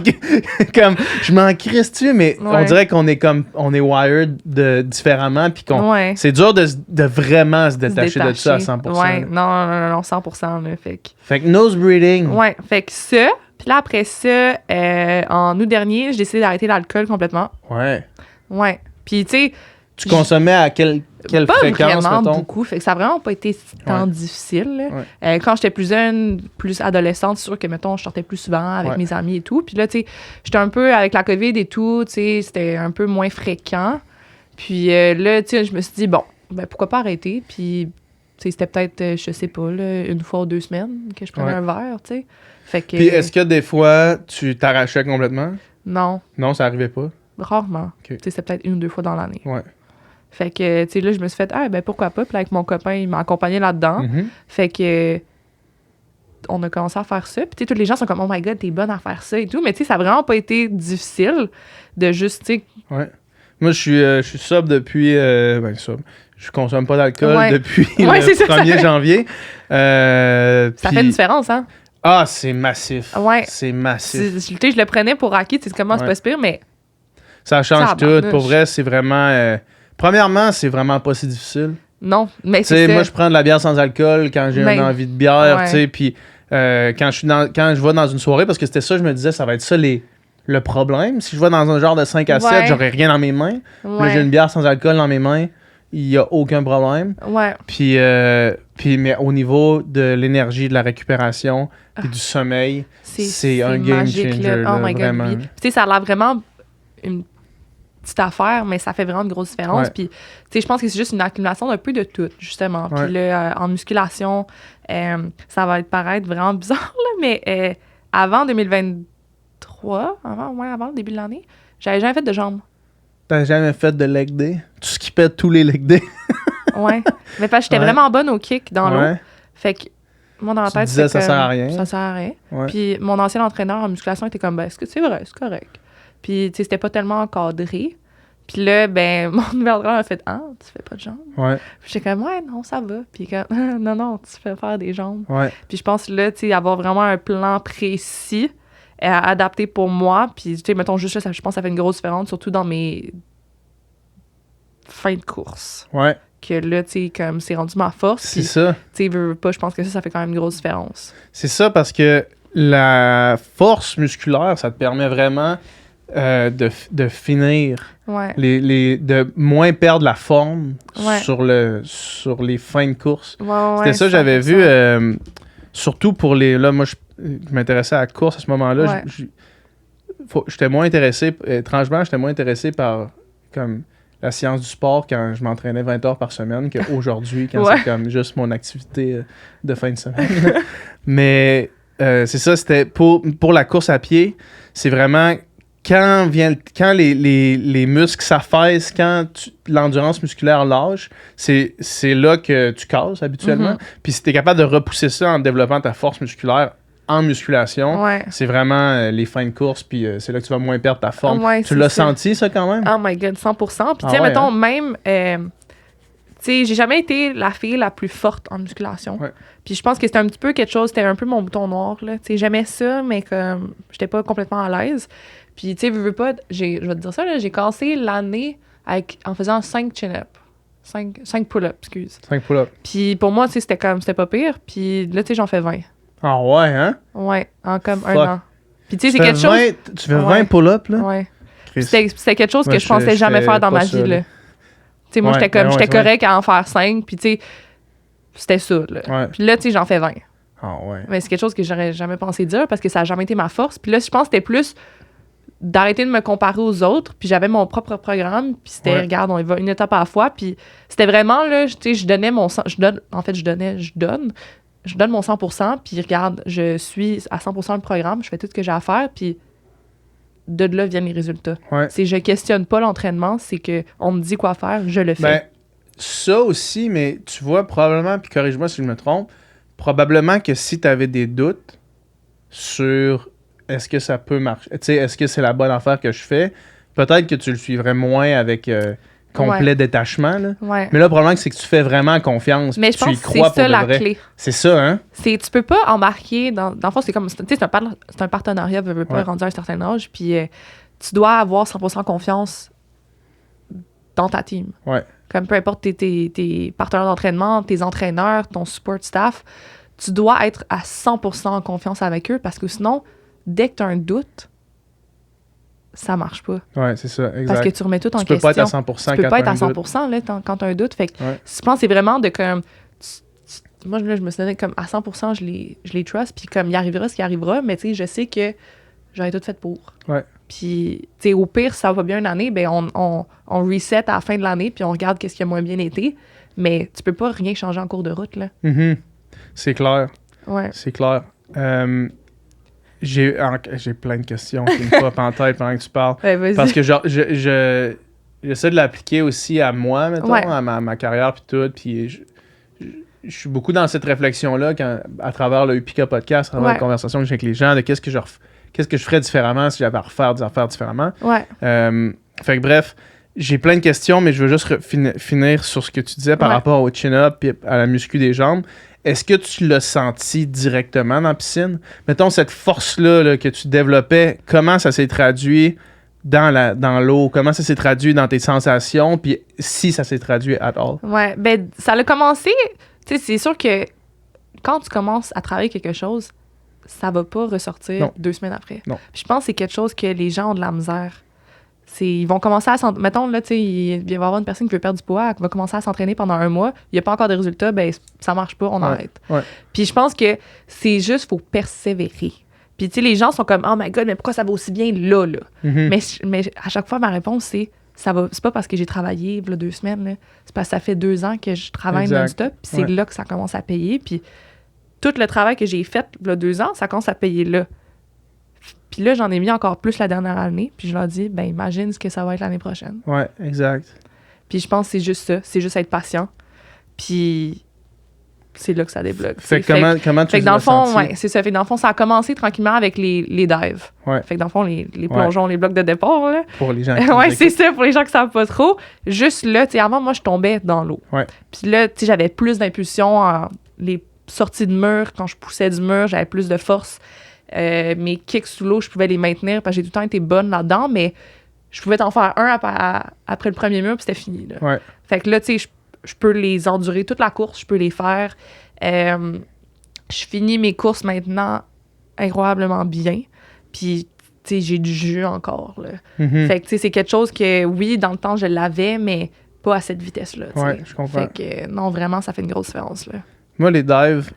comme, je m'en crisse-tu, mais on dirait qu'on est comme, on est wired différemment, puis c'est dur de vraiment se détacher de ça à 100%. Ouais, non, 100%. Là, fait que nose breathing. Ouais, fait que ça. Puis là, après ça, en août dernier, j'ai décidé d'arrêter l'alcool complètement. Ouais. Ouais. Puis, tu sais... Tu consommais à quelle fréquence, vraiment mettons? Beaucoup. Fait que ça n'a vraiment pas été tant difficile. Quand j'étais plus jeune, plus adolescente, c'est sûr que, mettons, je sortais plus souvent avec mes amis et tout. Puis là, tu sais, j'étais un peu avec la COVID et tout, tu sais, c'était un peu moins fréquent. Puis là, tu sais, je me suis dit, bon, ben pourquoi pas arrêter? Puis, tu sais, c'était peut-être, je sais pas, là, 1 fois ou 2 semaines que je prenais un verre, tu sais. Fait que... Puis est-ce que des fois, tu t'arrachais complètement? Non. Non, ça arrivait pas? Rarement. Okay. Tu sais, c'était peut-être 1 ou 2 fois dans l'année. Ouais. Fait que, tu sais, là, je me suis fait, ben pourquoi pas. Puis là, avec mon copain, il m'a accompagné là-dedans. Fait que, on a commencé à faire ça. Puis, tu sais, tous les gens sont comme, oh my God, t'es bonne à faire ça et tout. Mais, tu sais, ça a vraiment pas été difficile de juste, tu sais. Ouais. Moi, je suis sobre depuis. Je consomme pas d'alcool depuis le 1er janvier. Ça fait une différence, hein? Ah, c'est massif. Ouais. C'est massif. Tu sais, je le prenais pour acquis, tu sais, comment c'est pas pire, mais. Ça change tout. Pour vrai, c'est vraiment. Premièrement, c'est vraiment pas si difficile. Non, mais c'est ça. Moi, je prends de la bière sans alcool quand j'ai une envie de bière, tu sais, puis quand je vais dans une soirée, parce que c'était ça, je me disais, ça va être ça le problème. Si je vais dans un genre de 5 à 7, j'aurais rien dans mes mains. Là, j'ai une bière sans alcool dans mes mains. il n'y a aucun problème. Ouais. Mais au niveau de l'énergie, de la récupération et du sommeil, c'est un game magique, changer. là. Oh my vraiment. God, oui. Puis, tu sais, ça a l'air vraiment une petite affaire, mais ça fait vraiment une grosse différence. Ouais. Puis, tu sais, je pense que c'est juste une accumulation d'un peu de tout, justement. Ouais. Puis là, en musculation, ça va paraître vraiment bizarre, là, mais avant 2023, avant le début de l'année, j'avais jamais fait de jambes. T'as jamais fait de leg day? Tu skippais tous les leg day? Ouais. Mais parce que j'étais vraiment bonne au kick dans l'eau. Fait que moi, dans la tête, disais, ça sert à rien. Ça sert à rien. Ouais. Puis mon ancien entraîneur en musculation était comme, ben, est-ce que c'est vrai, c'est correct. Puis, tu sais, c'était pas tellement encadré. Puis là, ben, mon nouvel entraîneur m'a fait, ah, tu fais pas de jambes? Ouais. Puis j'étais comme, ouais, non, ça va. Puis comme, non, tu fais faire des jambes. Ouais. Puis je pense, là, tu sais, avoir vraiment un plan précis, adapté pour moi. Puis, tu sais, mettons, juste ça, je pense que ça fait une grosse différence, surtout dans mes fins de course. Ouais. Que là, tu sais, comme c'est rendu ma force. C'est puis, ça. tu sais, veux pas, je pense que ça fait quand même une grosse différence. C'est ça parce que la force musculaire, ça te permet vraiment de finir, Ouais. de moins perdre la forme Ouais. sur les fins de course. Ouais, C'était ça, 100%. j'avais vu, surtout pour les... Là, moi, je m'intéressais à la course à ce moment-là. Ouais. J'étais moins intéressé, étrangement, j'étais moins intéressé par comme la science du sport quand je m'entraînais 20 heures par semaine qu'aujourd'hui, quand Ouais. c'est comme juste mon activité de fin de semaine. Mais c'est ça, c'était pour la course à pied, c'est vraiment quand les muscles s'affaissent, quand l'endurance musculaire lâche, c'est là que tu casses habituellement. Mhm. Puis si tu es capable de repousser ça en développant ta force musculaire en musculation, Ouais. c'est vraiment les fins de course, puis c'est là que tu vas moins perdre ta forme. Ouais, Tu c'est l'as ça. senti, ça, quand même? Oh my God, 100%. Puis, tu Ah sais, ouais, mettons, hein? même, tu sais, j'ai jamais été la fille la plus forte en musculation. Ouais. Puis, je pense que c'était un petit peu quelque chose, c'était un peu mon bouton noir, là. Tu sais, j'aimais ça, mais comme, j'étais pas complètement à l'aise. Puis, tu sais, veux pas, je vais te dire ça, là, j'ai cassé l'année en faisant 5 chin-ups. 5 pull-ups, excuse. 5 pull-ups. Puis, pour moi, tu sais, c'était pas pire. Puis, là, tu sais, j'en fais 20. Ah ouais, hein? Ouais, en comme Fuck. un an. Puis, tu sais, c'est quelque chose. Tu fais 20 Ouais. pull-ups, là? Ouais. Chris. C'était quelque chose Moi, que je pensais jamais faire dans pas ma ça, vie, là. là. Tu sais, moi, Ouais, j'étais ouais, j'étais c'est vrai. correct à en faire 5, puis tu sais, c'était ça, là. Ouais. Puis là, tu sais, j'en fais 20. Ah ouais. Mais c'est quelque chose que j'aurais jamais pensé dire parce que ça a jamais été ma force. Puis là, je pense que c'était plus d'arrêter de me comparer aux autres, puis j'avais mon propre programme, puis c'était, Ouais. regarde, on y va une étape à la fois, puis c'était vraiment, là, tu sais, je donnais mon 100, je donne mon 100%, puis regarde, je suis à 100% le programme, je fais tout ce que j'ai à faire, puis de là viennent les résultats. Ouais. C'est je questionne pas l'entraînement, c'est que on me dit quoi faire, je le fais. Ben, ça aussi, mais tu vois, probablement, puis corrige-moi si je me trompe, probablement que si tu avais des doutes sur est-ce que ça peut marcher, tu sais, est-ce que c'est la bonne affaire que je fais, peut-être que tu le suivrais moins avec complet détachement, là. Ouais. Mais là, probablement que c'est que tu fais vraiment confiance, Mais puis je tu y pense que crois c'est pour ça de la vrai. clé. C'est ça, hein? Tu peux pas embarquer dans le fond, c'est comme, tu sais, c'est un partenariat, veux pas, Ouais. rendu à un certain âge, puis tu dois avoir 100% confiance dans ta team. Ouais. Comme peu importe tes partenaires d'entraînement, tes entraîneurs, ton support staff, tu dois être à 100% en confiance avec eux parce que sinon, dès que tu as un doute, ça marche pas. Ouais, c'est ça, exact. Parce que tu remets tout en tu peux question. pas être à 100% Tu peux quand pas être t'as à un doute. 100% là, quand tu as un doute. Fait que Ouais. je pense que c'est vraiment de comme... moi, là, je me suis donné comme à 100%, je les trust, puis comme il arrivera ce qui arrivera, mais tu sais, je sais que j'aurais tout fait pour. Ouais. Puis, tu sais, au pire, si ça va pas bien une année, ben on reset à la fin de l'année, puis on regarde qu'est-ce qui a moins bien été. Mais tu peux pas rien changer en cours de route, là. Mhm. C'est clair. Ouais. C'est clair. J'ai plein de questions qui me popent en tête pendant que tu parles. Ouais, vas-y. Parce que genre, j'essaie de l'appliquer aussi à moi, mettons, Ouais. à ma carrière puis tout. Puis je suis beaucoup dans cette réflexion-là à travers le Upika Podcast, à travers Ouais. la conversation que j'ai avec les gens, de qu'est-ce que je ferais différemment si j'avais à refaire des affaires différemment. Ouais. Fait que bref, j'ai plein de questions, mais je veux juste finir sur ce que tu disais par Ouais. rapport au chin-up et à la muscu des jambes. Est-ce que tu l'as senti directement dans la piscine? Mettons, cette force-là là, que tu développais, comment ça s'est traduit dans l'eau? Comment ça s'est traduit dans tes sensations? Puis si ça s'est traduit at all? Ouais. Ben, ça a commencé... Tu sais, c'est sûr que quand tu commences à travailler quelque chose, ça va pas ressortir Non. 2 semaines après. Non. Puis je pense que c'est quelque chose que les gens ont de la misère. Ils vont commencer à s'entraîner. Mettons, là, tu sais, il va y avoir une personne qui veut perdre du poids, qui va commencer à s'entraîner pendant 1 mois. Il n'y a pas encore de résultats, ben ça marche pas, on arrête. Ouais. Puis je pense que c'est juste, faut persévérer. Puis, tu sais, les gens sont comme, oh my God, mais pourquoi ça va aussi bien là? Mais à chaque fois, ma réponse, c'est, c'est pas parce que j'ai travaillé il y a 2 semaines, là. C'est parce que ça fait 2 ans que je travaille non-stop. Puis c'est là que ça commence à payer. Puis tout le travail que j'ai fait il y a 2 ans, ça commence à payer là. Puis là, j'en ai mis encore plus la dernière année. Puis je leur dis, ben imagine ce que ça va être l'année prochaine. Ouais, exact. Puis je pense que c'est juste ça. C'est juste être patient. Puis c'est là que ça débloque. Fait que comment tu dans le fond, ouais, c'est ça. Fait que dans le fond, ça a commencé tranquillement avec les dives. Ouais. Fait que dans le fond, les plongeons, les blocs de départ, là. Pour les gens qui ouais, c'est ça, pour les gens qui savent pas trop. Juste là, tu sais, avant, moi, je tombais dans l'eau. Ouais. Puis là, tu sais, j'avais plus d'impulsion en les sorties de mur. Quand je poussais du mur, j'avais plus de force. Mes kicks sous l'eau, je pouvais les maintenir parce que j'ai tout le temps été bonne là-dedans, mais je pouvais t'en faire un après le premier mur, puis c'était fini, là. Ouais. Fait que là, tu sais, je peux les endurer toute la course, je peux les faire. Je finis mes courses maintenant incroyablement bien. Puis, tu sais, j'ai du jus encore, là. Fait que, tu sais, c'est quelque chose que, oui, dans le temps, je l'avais, mais pas à cette vitesse-là, tu sais. Ouais, je comprends. Fait que, non, vraiment, ça fait une grosse différence, là. Moi, les dives,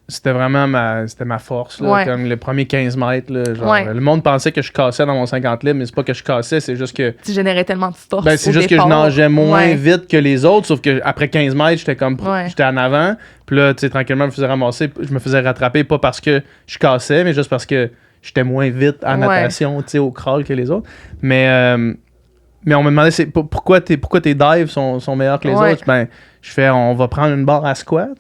c'était vraiment ma force, là, Ouais. comme les premiers 15 mètres. Là, genre, Ouais. le monde pensait que je cassais dans mon 50 livres, mais c'est pas que je cassais, c'est juste que... Tu générais tellement de force. Ben, c'est au juste départ. que je nageais moins Ouais. vite que les autres, sauf que après 15 mètres, j'étais comme Ouais. j'étais en avant. Puis là, tu sais, tranquillement, je me faisais rattraper, pas parce que je cassais, mais juste parce que j'étais moins vite en Ouais. natation, tu sais, au crawl que les autres. Mais on me demandait pourquoi tes dives sont meilleurs que les Ouais. autres. Ben, je fais, on va prendre une barre à squat,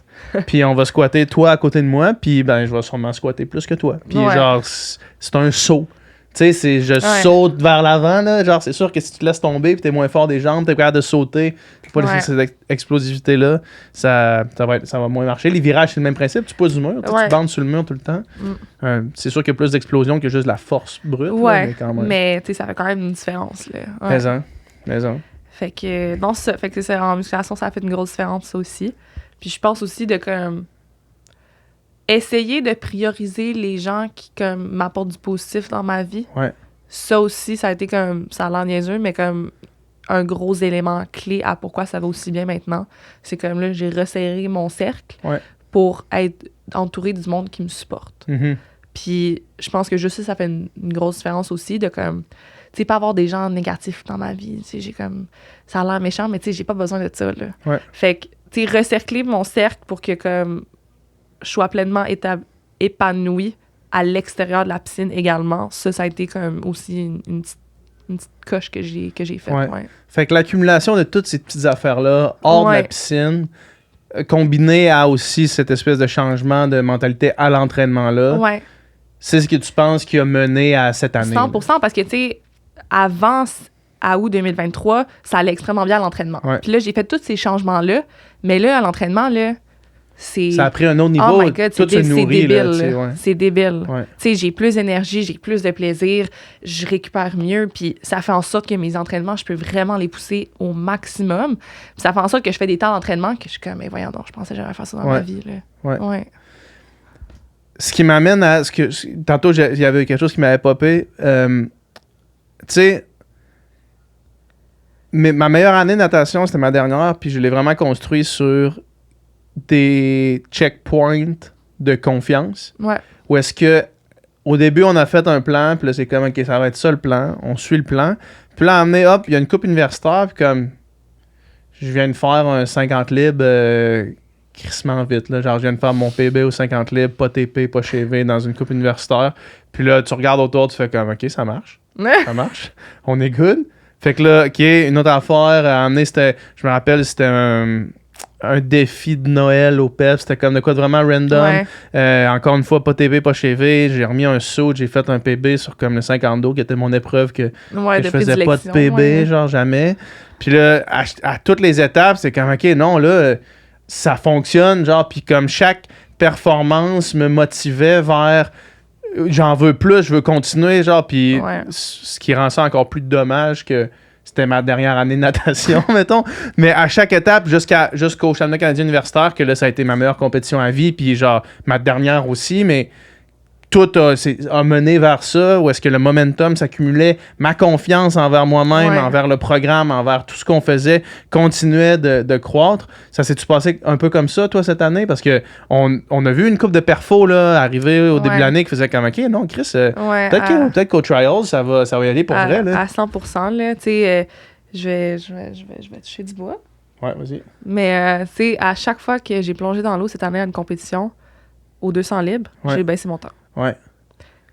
puis on va squatter toi à côté de moi, puis ben, je vais sûrement squatter plus que toi. Puis Ouais. genre, c'est un saut. Tu sais, je saute vers l'avant, là. Genre, c'est sûr que si tu te laisses tomber, puis t'es moins fort des jambes, t'es capable de sauter, t'as pas Ouais. cette explosivité-là, ça va moins marcher. Les virages, c'est le même principe. Tu pousses du mur, tu Ouais. bandes sur le mur tout le temps. C'est sûr qu'il y a plus d'explosion que juste la force brute. Là, Ouais, mais quand même. mais tu sais, ça fait quand même une différence, là. Ouais. Maison. Fait que, non, c'est ça. Fait que, c'est ça, en musculation, ça a fait une grosse différence, ça aussi. Puis je pense aussi de, comme, essayer de prioriser les gens qui, comme, m'apportent du positif dans ma vie. Ouais. Ça aussi, ça a été, comme, ça a l'air niaiseux, mais comme un gros élément clé à pourquoi ça va aussi bien maintenant. C'est comme, là, j'ai resserré mon cercle pour être entouré du monde qui me supporte. Mm-hmm. Puis je pense que juste ça fait une grosse différence aussi de, comme, tu sais, pas avoir des gens négatifs dans ma vie. Tu sais, j'ai comme, ça a l'air méchant, mais tu sais, j'ai pas besoin de ça, là. Ouais. Fait que, tu sais, recercler mon cercle pour que, comme, je sois pleinement épanouie à l'extérieur de la piscine également. Ça a été, comme, aussi une petite coche que j'ai faite. Ouais. Ouais. Fait que l'accumulation de toutes ces petites affaires-là, hors de la piscine, combinée à aussi cette espèce de changement de mentalité à l'entraînement-là, Ouais. c'est ce que tu penses qui a mené à cette année. 100%, parce que, tu sais, avant, à août 2023, ça allait extrêmement bien à l'entraînement. Ouais. Puis là, j'ai fait tous ces changements-là, mais là, à l'entraînement, là, c'est... Ça a pris un autre niveau. Oh my God, tout se nourrit. débile. Là, tu sais, ouais. C'est débile. Ouais. Tu sais, j'ai plus d'énergie, j'ai plus de plaisir, je récupère mieux, puis ça fait en sorte que mes entraînements, je peux vraiment les pousser au maximum. Puis ça fait en sorte que je fais des temps d'entraînement que je suis comme, mais voyons donc, je pensais que j'allais faire ça dans ma vie. Là. Ouais. Ce qui m'amène à ce que... Tantôt, il y avait quelque chose qui m'avait popé. Tu sais... Ma meilleure année de natation, c'était ma dernière, puis je l'ai vraiment construit sur des checkpoints de confiance. Ouais. Où est-ce que, au début, on a fait un plan, puis là, c'est comme, OK, ça va être ça le plan. On suit le plan. Puis là, emmené, hop, il y a une coupe universitaire, puis comme, je viens de faire un 50 libres crissement vite, là. Genre, je viens de faire mon PB au 50 libres, pas TP, pas CV, dans une coupe universitaire. Puis là, tu regardes autour, tu fais comme, OK, ça marche. Ça marche. On est good. Fait que là, OK, une autre affaire à emmener, c'était, je me rappelle, c'était un défi de Noël au PEP. C'était comme de quoi de vraiment random. Ouais. Encore une fois, pas TV, pas CV. J'ai remis un saut, j'ai fait un PB sur comme le 50 d'eau, qui était mon épreuve que je faisais pas de PB, genre jamais. Puis là, à toutes les étapes, c'est comme, OK, non, là, ça fonctionne, genre, puis comme chaque performance me motivait vers... J'en veux plus, je veux continuer, genre, puis ce qui rend ça encore plus dommage que c'était ma dernière année de natation, mettons. Mais à chaque étape, jusqu'au championnat canadien universitaire, que là, ça a été ma meilleure compétition à vie, puis genre, ma dernière aussi, mais tout a mené vers ça, ou est-ce que le momentum s'accumulait, ma confiance envers moi-même, envers le programme, envers tout ce qu'on faisait, continuait de croître. Ça s'est-tu passé un peu comme ça, toi, cette année? Parce que on a vu une couple de perfos là, arriver au début de l'année qui faisait comme, OK, non, Chris, peut-être qu'au Trials, ça va y aller pour vrai. Là. À 100%, là, tu sais, je vais toucher du bois. Ouais, vas-y. Mais, tu sais, à chaque fois que j'ai plongé dans l'eau cette année à une compétition, aux 200 libres, j'ai baissé mon temps. Ouais.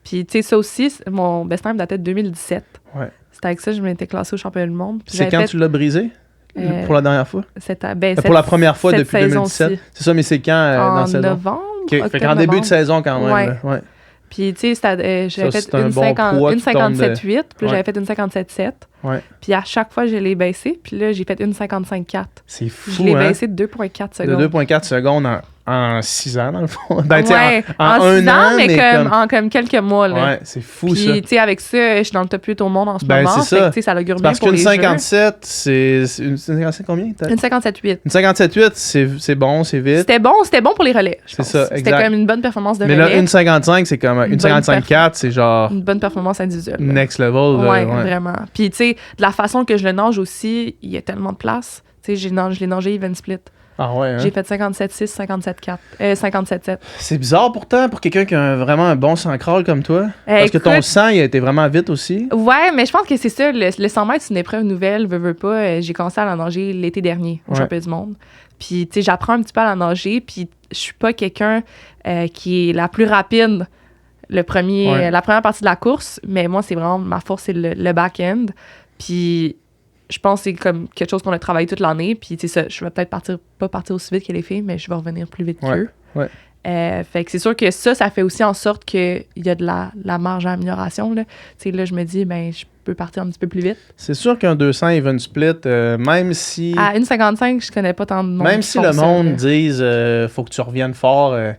Puis, tu sais, ça aussi, mon best time datait de 2017. Ouais. C'était avec ça que je m'étais classée au championnat du monde. C'est quand tu l'as brisé? Pour la dernière fois? Pour la première fois depuis 2017. C'est ça, mais c'est quand dans la saison? En novembre. Okay. Fait qu'en début de saison quand même. Ouais. Puis, tu sais, j'avais fait une 57.8, puis j'avais fait une 57.7. Ouais. Puis à chaque fois, je l'ai baissé. Puis là, j'ai fait une 55.4. C'est fou, Je l'ai baissé de 2.4 secondes. De 2.4 secondes en 6 ans, dans le fond. Ben, en 6 ans, mais en comme quelques mois. Là. Ouais, c'est fou, puis, ça. Puis, tu sais, avec ça, je suis dans le top 8 au monde en ce moment. C'est ça. Fait que, ça l'augure bien parce pour qu'une les 57, c'est une 57 combien? Une 57.8. Une 57.8, c'est bon, c'est vite. C'était bon pour les relais, je pense. C'est ça, exact. C'était quand même une bonne performance de relais. Mais là, une 55, c'est comme une 55.4, c'est genre... Une bonne performance individuelle. Next level. Ouais, vraiment. Puis, tu sais, de la façon que je le nage aussi, il y a tellement de place. Tu sais, je l'ai nagé even split. Ah ouais, hein? J'ai fait 57.6, 57.4, 57.7. C'est bizarre pourtant pour quelqu'un qui a vraiment un bon sang crawl comme toi. Parce que ton sang, il a été vraiment vite aussi. Ouais, mais je pense que c'est ça. Le 100 mètres, c'est une épreuve nouvelle, veux pas. J'ai commencé à la nager l'été dernier au championnat du monde. Puis, tu sais, j'apprends un petit peu à la nager. Puis, je suis pas quelqu'un qui est la plus rapide la première partie de la course. Mais moi, c'est vraiment ma force, c'est le back-end. Puis, je pense que c'est comme quelque chose qu'on a travaillé toute l'année. Puis, tu sais, je vais peut-être pas partir aussi vite que les filles, mais je vais revenir plus vite qu'eux. Ouais. Fait que c'est sûr que ça fait aussi en sorte qu'il y a de la marge d'amélioration. Tu sais, là, je me dis, ben, je peux partir un petit peu plus vite. C'est sûr qu'un 200 even split, même si... À 1,55, je connais pas tant de monde. Même si le monde dise, faut que tu reviennes fort... ouais.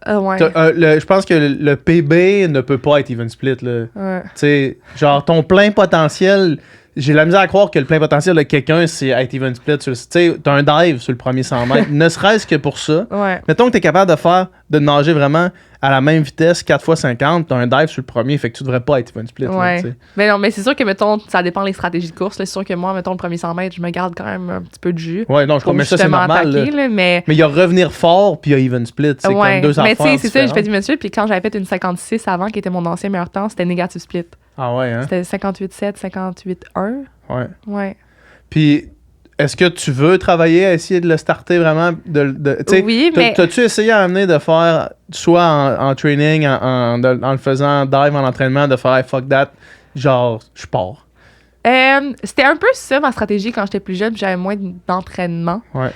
Je pense que le PB ne peut pas être even split. Là. Ouais. Tu sais, genre, ton plein potentiel... J'ai la misère à croire que le plein potentiel de quelqu'un, c'est être even split. Tu sais, t'as un dive sur le premier 100 mètres, ne serait-ce que pour ça. Ouais. Mettons que t'es capable de nager vraiment à la même vitesse, 4x50, t'as un dive sur le premier, fait que tu devrais pas être even split. Ouais. Là, mais non, mais c'est sûr que, mettons, ça dépend des stratégies de course. C'est sûr que moi, mettons, le premier 100 mètres, je me garde quand même un petit peu de jus. Ouais, non, je comprends, mais ça, c'est normal. Attaquer, mais il y a revenir fort, puis il y a even split. C'est comme deux affaires. Mais tu sais, c'est ça, j'ai fait du monsieur, puis quand j'avais fait une 56 avant, qui était mon ancien meilleur temps, c'était négatif split. Ah ouais, hein? C'était 58,7, 58,1. Ouais. Puis, est-ce que tu veux travailler à essayer de le starter vraiment? Oui, mais... T'as-tu essayé à amener de faire, soit en training, en le faisant dive en entraînement, de faire hey, fuck that, genre, je pars? C'était un peu ça ma stratégie quand j'étais plus jeune, puis j'avais moins d'entraînement. Ouais.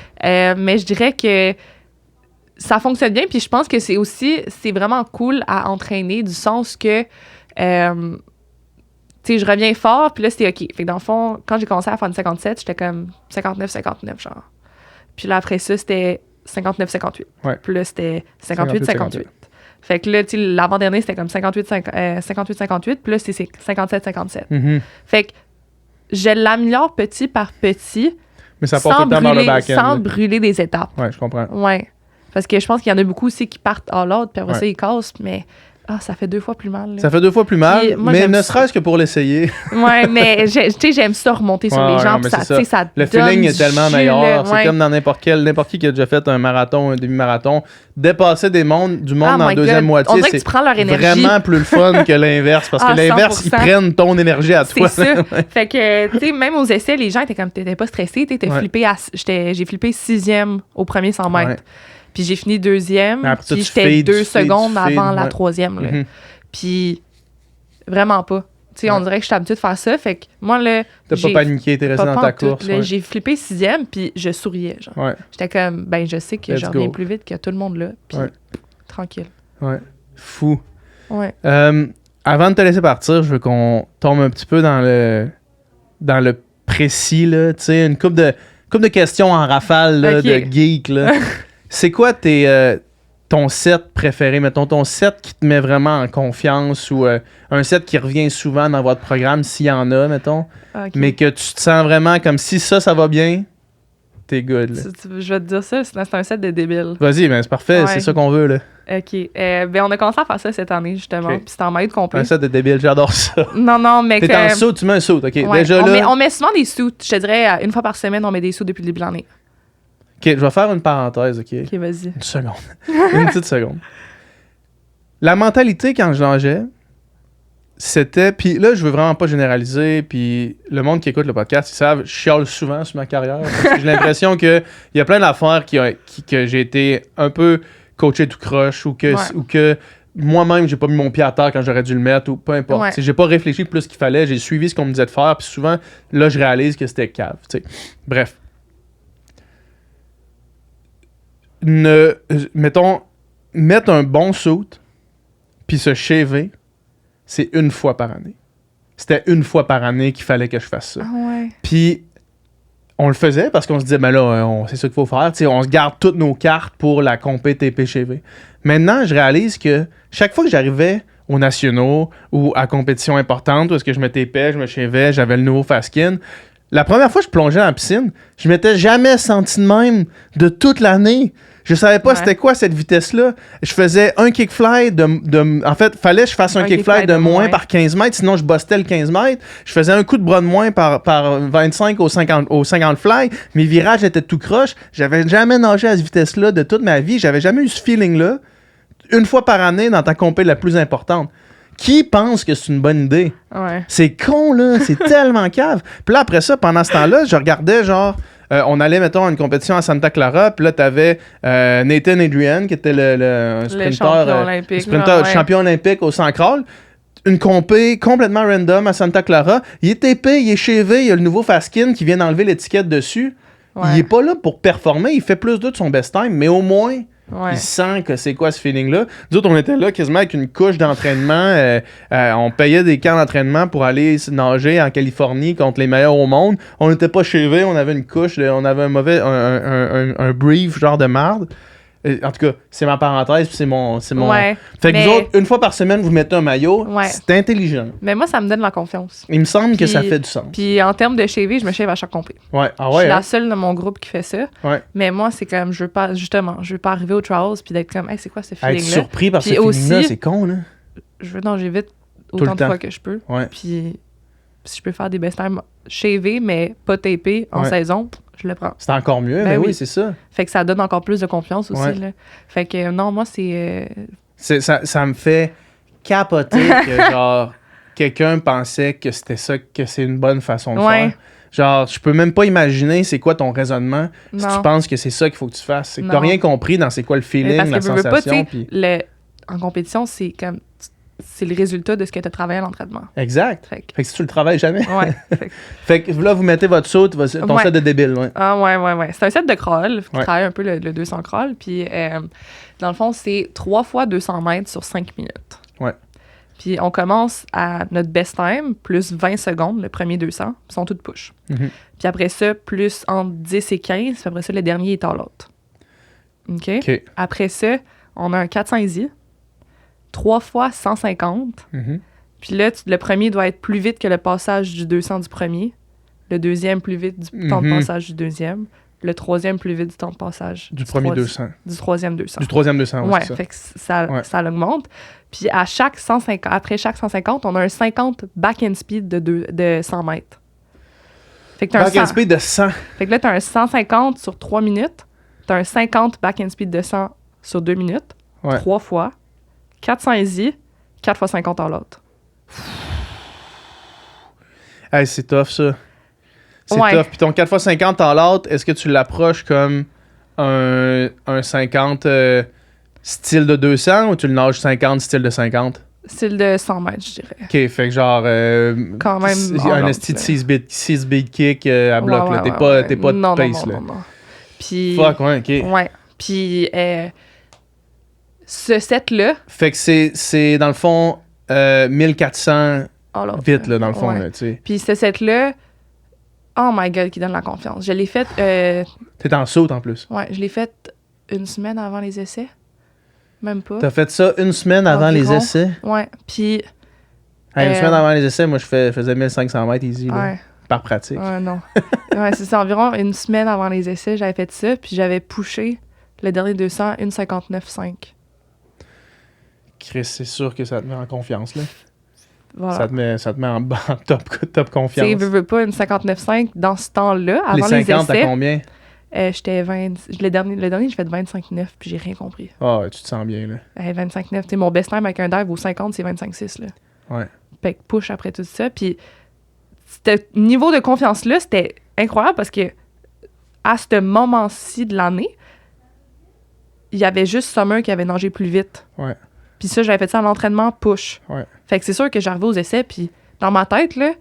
Mais je dirais que ça fonctionne bien, puis je pense que c'est vraiment cool à entraîner, du sens que... tu sais, je reviens fort, puis là, c'était OK. Fait que dans le fond, quand j'ai commencé à faire une 57, j'étais comme 59-59, genre. Puis là, après ça, c'était 59-58. Ouais. Puis là, c'était 58-58. Fait que là, tu sais, l'avant-dernier, c'était comme 58-58. Puis là, c'est 57-57. Mm-hmm. Fait que je l'améliore petit par petit. Mais ça porte tout le temps dans le back-end. Sans brûler des étapes. Ouais, je comprends. Ouais. Parce que je pense qu'il y en a beaucoup aussi qui partent à l'autre, puis après ça, ils cassent, mais... ça fait 2 fois plus mal. Là. Ça fait 2 fois plus mal, puis, moi, mais ne serait-ce que pour l'essayer. Ouais, mais tu sais, j'aime ça remonter sur les gens. Puis ça le feeling est tellement meilleur. C'est ouais. comme dans n'importe qui a déjà fait un marathon, un demi-marathon. Dépasser du monde en deuxième moitié, c'est vraiment plus le fun que l'inverse. Parce que l'inverse, 100%. Ils prennent ton énergie à toi. C'est ça. Fait que, tu sais, même aux essais, les gens étaient comme, t'étais pas stressé, t'étais flippé. J'ai flippé 6e au premier 100 mètres. Ouais. Puis j'ai fini 2e, puis j'étais 2 secondes avant la 3e. Mm-hmm. Puis vraiment pas. Tu sais, on dirait que je suis habituée de faire ça. Fait que moi, là. T'as pas paniqué, t'es resté dans ta course. Là, j'ai flippé 6e, puis je souriais. Genre. Ouais. J'étais comme, ben, je sais que je reviens plus vite que tout le monde là. Puis tranquille. Ouais. Fou. Ouais. Avant de te laisser partir, je veux qu'on tombe un petit peu dans le précis, là. Tu sais, une couple de questions en rafale, là, de geek, là. C'est quoi ton set préféré? Mettons ton set qui te met vraiment en confiance ou un set qui revient souvent dans votre programme, s'il y en a, mettons. Okay. Mais que tu te sens vraiment comme si ça va bien, t'es good. Là. Je vais te dire ça, c'est un set de débile. Vas-y, ben c'est parfait, c'est ça qu'on veut. Là. OK. Ben, on a commencé à faire ça cette année, justement. OK. Puis c'était en maillot complet. Un set de débile, j'adore ça. Non, mais T'es en saut, tu mets un saut, OK. Ouais, Déjà là... on met souvent des suits. Je te dirais, une fois par semaine, on met des suits depuis le début de l'année. OK, je vais faire une parenthèse, OK? OK, vas-y. Une seconde. Une petite seconde. La mentalité, quand je nageais, c'était... Puis là, je veux vraiment pas généraliser, puis le monde qui écoute le podcast, ils savent, je chiale souvent sur ma carrière, parce que j'ai l'impression qu'il y a plein d'affaires que j'ai été un peu coaché tout croche, ou que moi-même, j'ai pas mis mon pied à terre quand j'aurais dû le mettre, ou peu importe. Ouais. T'sais, j'ai pas réfléchi plus qu'il fallait, j'ai suivi ce qu'on me disait de faire, puis souvent, là, je réalise que c'était cave. T'sais. Bref. Mettons, mettre un bon suit, puis se shaver, c'est une fois par année. C'était une fois par année qu'il fallait que je fasse ça. Ah ouais. Puis, on le faisait parce qu'on se disait, ben là, c'est ça qu'il faut faire. T'sais, on se garde toutes nos cartes pour la compé TPCV. Maintenant, je réalise que chaque fois que j'arrivais aux nationaux ou à compétition importante, où est-ce que je me TPais, je me shavais, j'avais le nouveau fast skin, la première fois que je plongeais dans la piscine, je m'étais jamais senti de même de toute l'année. Je savais pas c'était quoi cette vitesse-là. Je faisais un kickfly en fait, fallait que je fasse un kickfly de moins par 15 mètres, sinon je bustais le 15 mètres. Je faisais un coup de bras de moins par 25 au 50 fly. Mes virages étaient tout croche. J'avais jamais nagé à cette vitesse-là de toute ma vie. J'avais jamais eu ce feeling-là. Une fois par année dans ta compé la plus importante. Qui pense que c'est une bonne idée? Ouais. C'est con, là. C'est tellement cave. Puis là, après ça, pendant ce temps-là, je regardais, genre... on allait, mettons, à une compétition à Santa Clara, puis là, t'avais Nathan Adrian, qui était le sprinter, champion olympique au 100 crawl. Une compé complètement random à Santa Clara. Il est épais, il est shavé, il y a le nouveau fast skin qui vient d'enlever l'étiquette dessus. Ouais. Il est pas là pour performer, il fait plus de son best time, mais au moins... Ouais. Il sent que c'est quoi ce feeling-là. Nous autres, on était là quasiment avec une couche d'entraînement. On payait des camps d'entraînement pour aller nager en Californie contre les meilleurs au monde. On n'était pas chevé, on avait une couche, on avait un brief genre de marde. En tout cas, c'est ma parenthèse, puis c'est mon... Ouais, fait que vous autres, une fois par semaine, vous mettez un maillot, c'est intelligent. Mais moi, ça me donne la confiance. Il me semble que ça fait du sens. Puis en termes de shaver, je me shave à chaque compé. Ouais. Ah ouais, je suis la seule de mon groupe qui fait ça. Ouais. Mais moi, c'est comme, je veux pas arriver aux trials puis d'être comme, hey, c'est quoi ce feeling-là? Être surpris par ce feeling-là, c'est con, là. Je veux nager vite autant de fois que je peux. Ouais. Puis si je peux faire des best times shavés, mais pas tapés en saison, je le prends. C'est encore mieux, mais oui, c'est ça. Fait que ça donne encore plus de confiance aussi. Là. Fait que non, moi, ça me fait capoter que, genre, quelqu'un pensait que c'était ça, que c'est une bonne façon de faire. Genre, je peux même pas imaginer c'est quoi ton raisonnement si tu penses que c'est ça qu'il faut que tu fasses. C'est que t'as rien compris dans c'est quoi le feeling, la sensation. En compétition, c'est comme... C'est le résultat de ce que tu as travaillé à l'entraînement. Exact. Fait que si tu le travailles jamais. Ouais. Fait que là, vous mettez votre saut, ton set de débile. Ouais. Ah, ouais. C'est un set de crawl qui travaille un peu le 200 crawl. Puis, dans le fond, c'est 3 fois 200 mètres sur 5 minutes. Ouais. Puis, on commence à notre best time, plus 20 secondes, le premier 200. Ils sont toutes push. Mm-hmm. Puis après ça, plus entre 10 et 15. Puis après ça, le dernier est all out. OK? Après ça, on a un 400 easy. 3 fois 150. Mm-hmm. Puis là, le premier doit être plus vite que le passage du 200 du premier. Le deuxième plus vite du temps de passage du deuxième. Le troisième plus vite du temps de passage du premier 200. Du troisième 200. Du troisième 200, ouais. Fait que ça l'augmente. Puis après chaque 150, on a un 50 back and speed de 100 mètres. Fait que back and speed de 100. Fait que là, tu as un 150 sur 3 minutes. Tu as un 50 back and speed de 100 sur 2 minutes. 3 fois. 400 easy, 4 fois 50 en l'autre. Hey, c'est tough, ça. C'est tough. Puis ton 4 fois 50 en l'autre, est-ce que tu l'approches comme un 50 style de 200 ou tu le nages 50 style de 50? Style de 100 mètres, je dirais. OK, fait que genre... quand même... un esti de 6 beat kick à bloc, là. T'es pas de pace, là. Non. Puis... Fuck, ouais, OK. Ouais. Puis... ce set-là... Fait que c'est dans le fond, 1400 vite, là, dans le fond, là, tu sais. Puis ce set-là, oh my God, qui donne la confiance. Je l'ai fait... T'es en saut, en plus. Ouais, je l'ai fait une semaine avant les essais. Même pas. T'as fait ça une semaine avant les essais? Ouais, puis... Une semaine avant les essais, moi, je faisais 1500 mètres easy, là, par pratique. Ouais, non. Ouais, c'est ça, environ une semaine avant les essais, j'avais fait ça, puis j'avais pushé le dernier 200, 1,59,5. Chris, c'est sûr que ça te met en confiance, là. Voilà. Ça te met en top confiance. Tu sais, veux pas une 59,5 dans ce temps-là, avant les 50, essais. t'as combien? J'étais 20... Le dernier, j'ai fait 25,9 puis j'ai rien compris. Ah, tu te sens bien, là. 25,9. Tu sais, mon best time avec un dive au 50, c'est 25,6, là. Ouais. Fait que push après tout ça. Puis, ce niveau de confiance-là, c'était incroyable parce que à ce moment-ci de l'année, il y avait juste Summer qui avait nagé plus vite. Ouais. Puis ça, j'avais fait ça à l'entraînement push. Ouais. Fait que c'est sûr que j'arrivais aux essais, puis dans ma tête, là,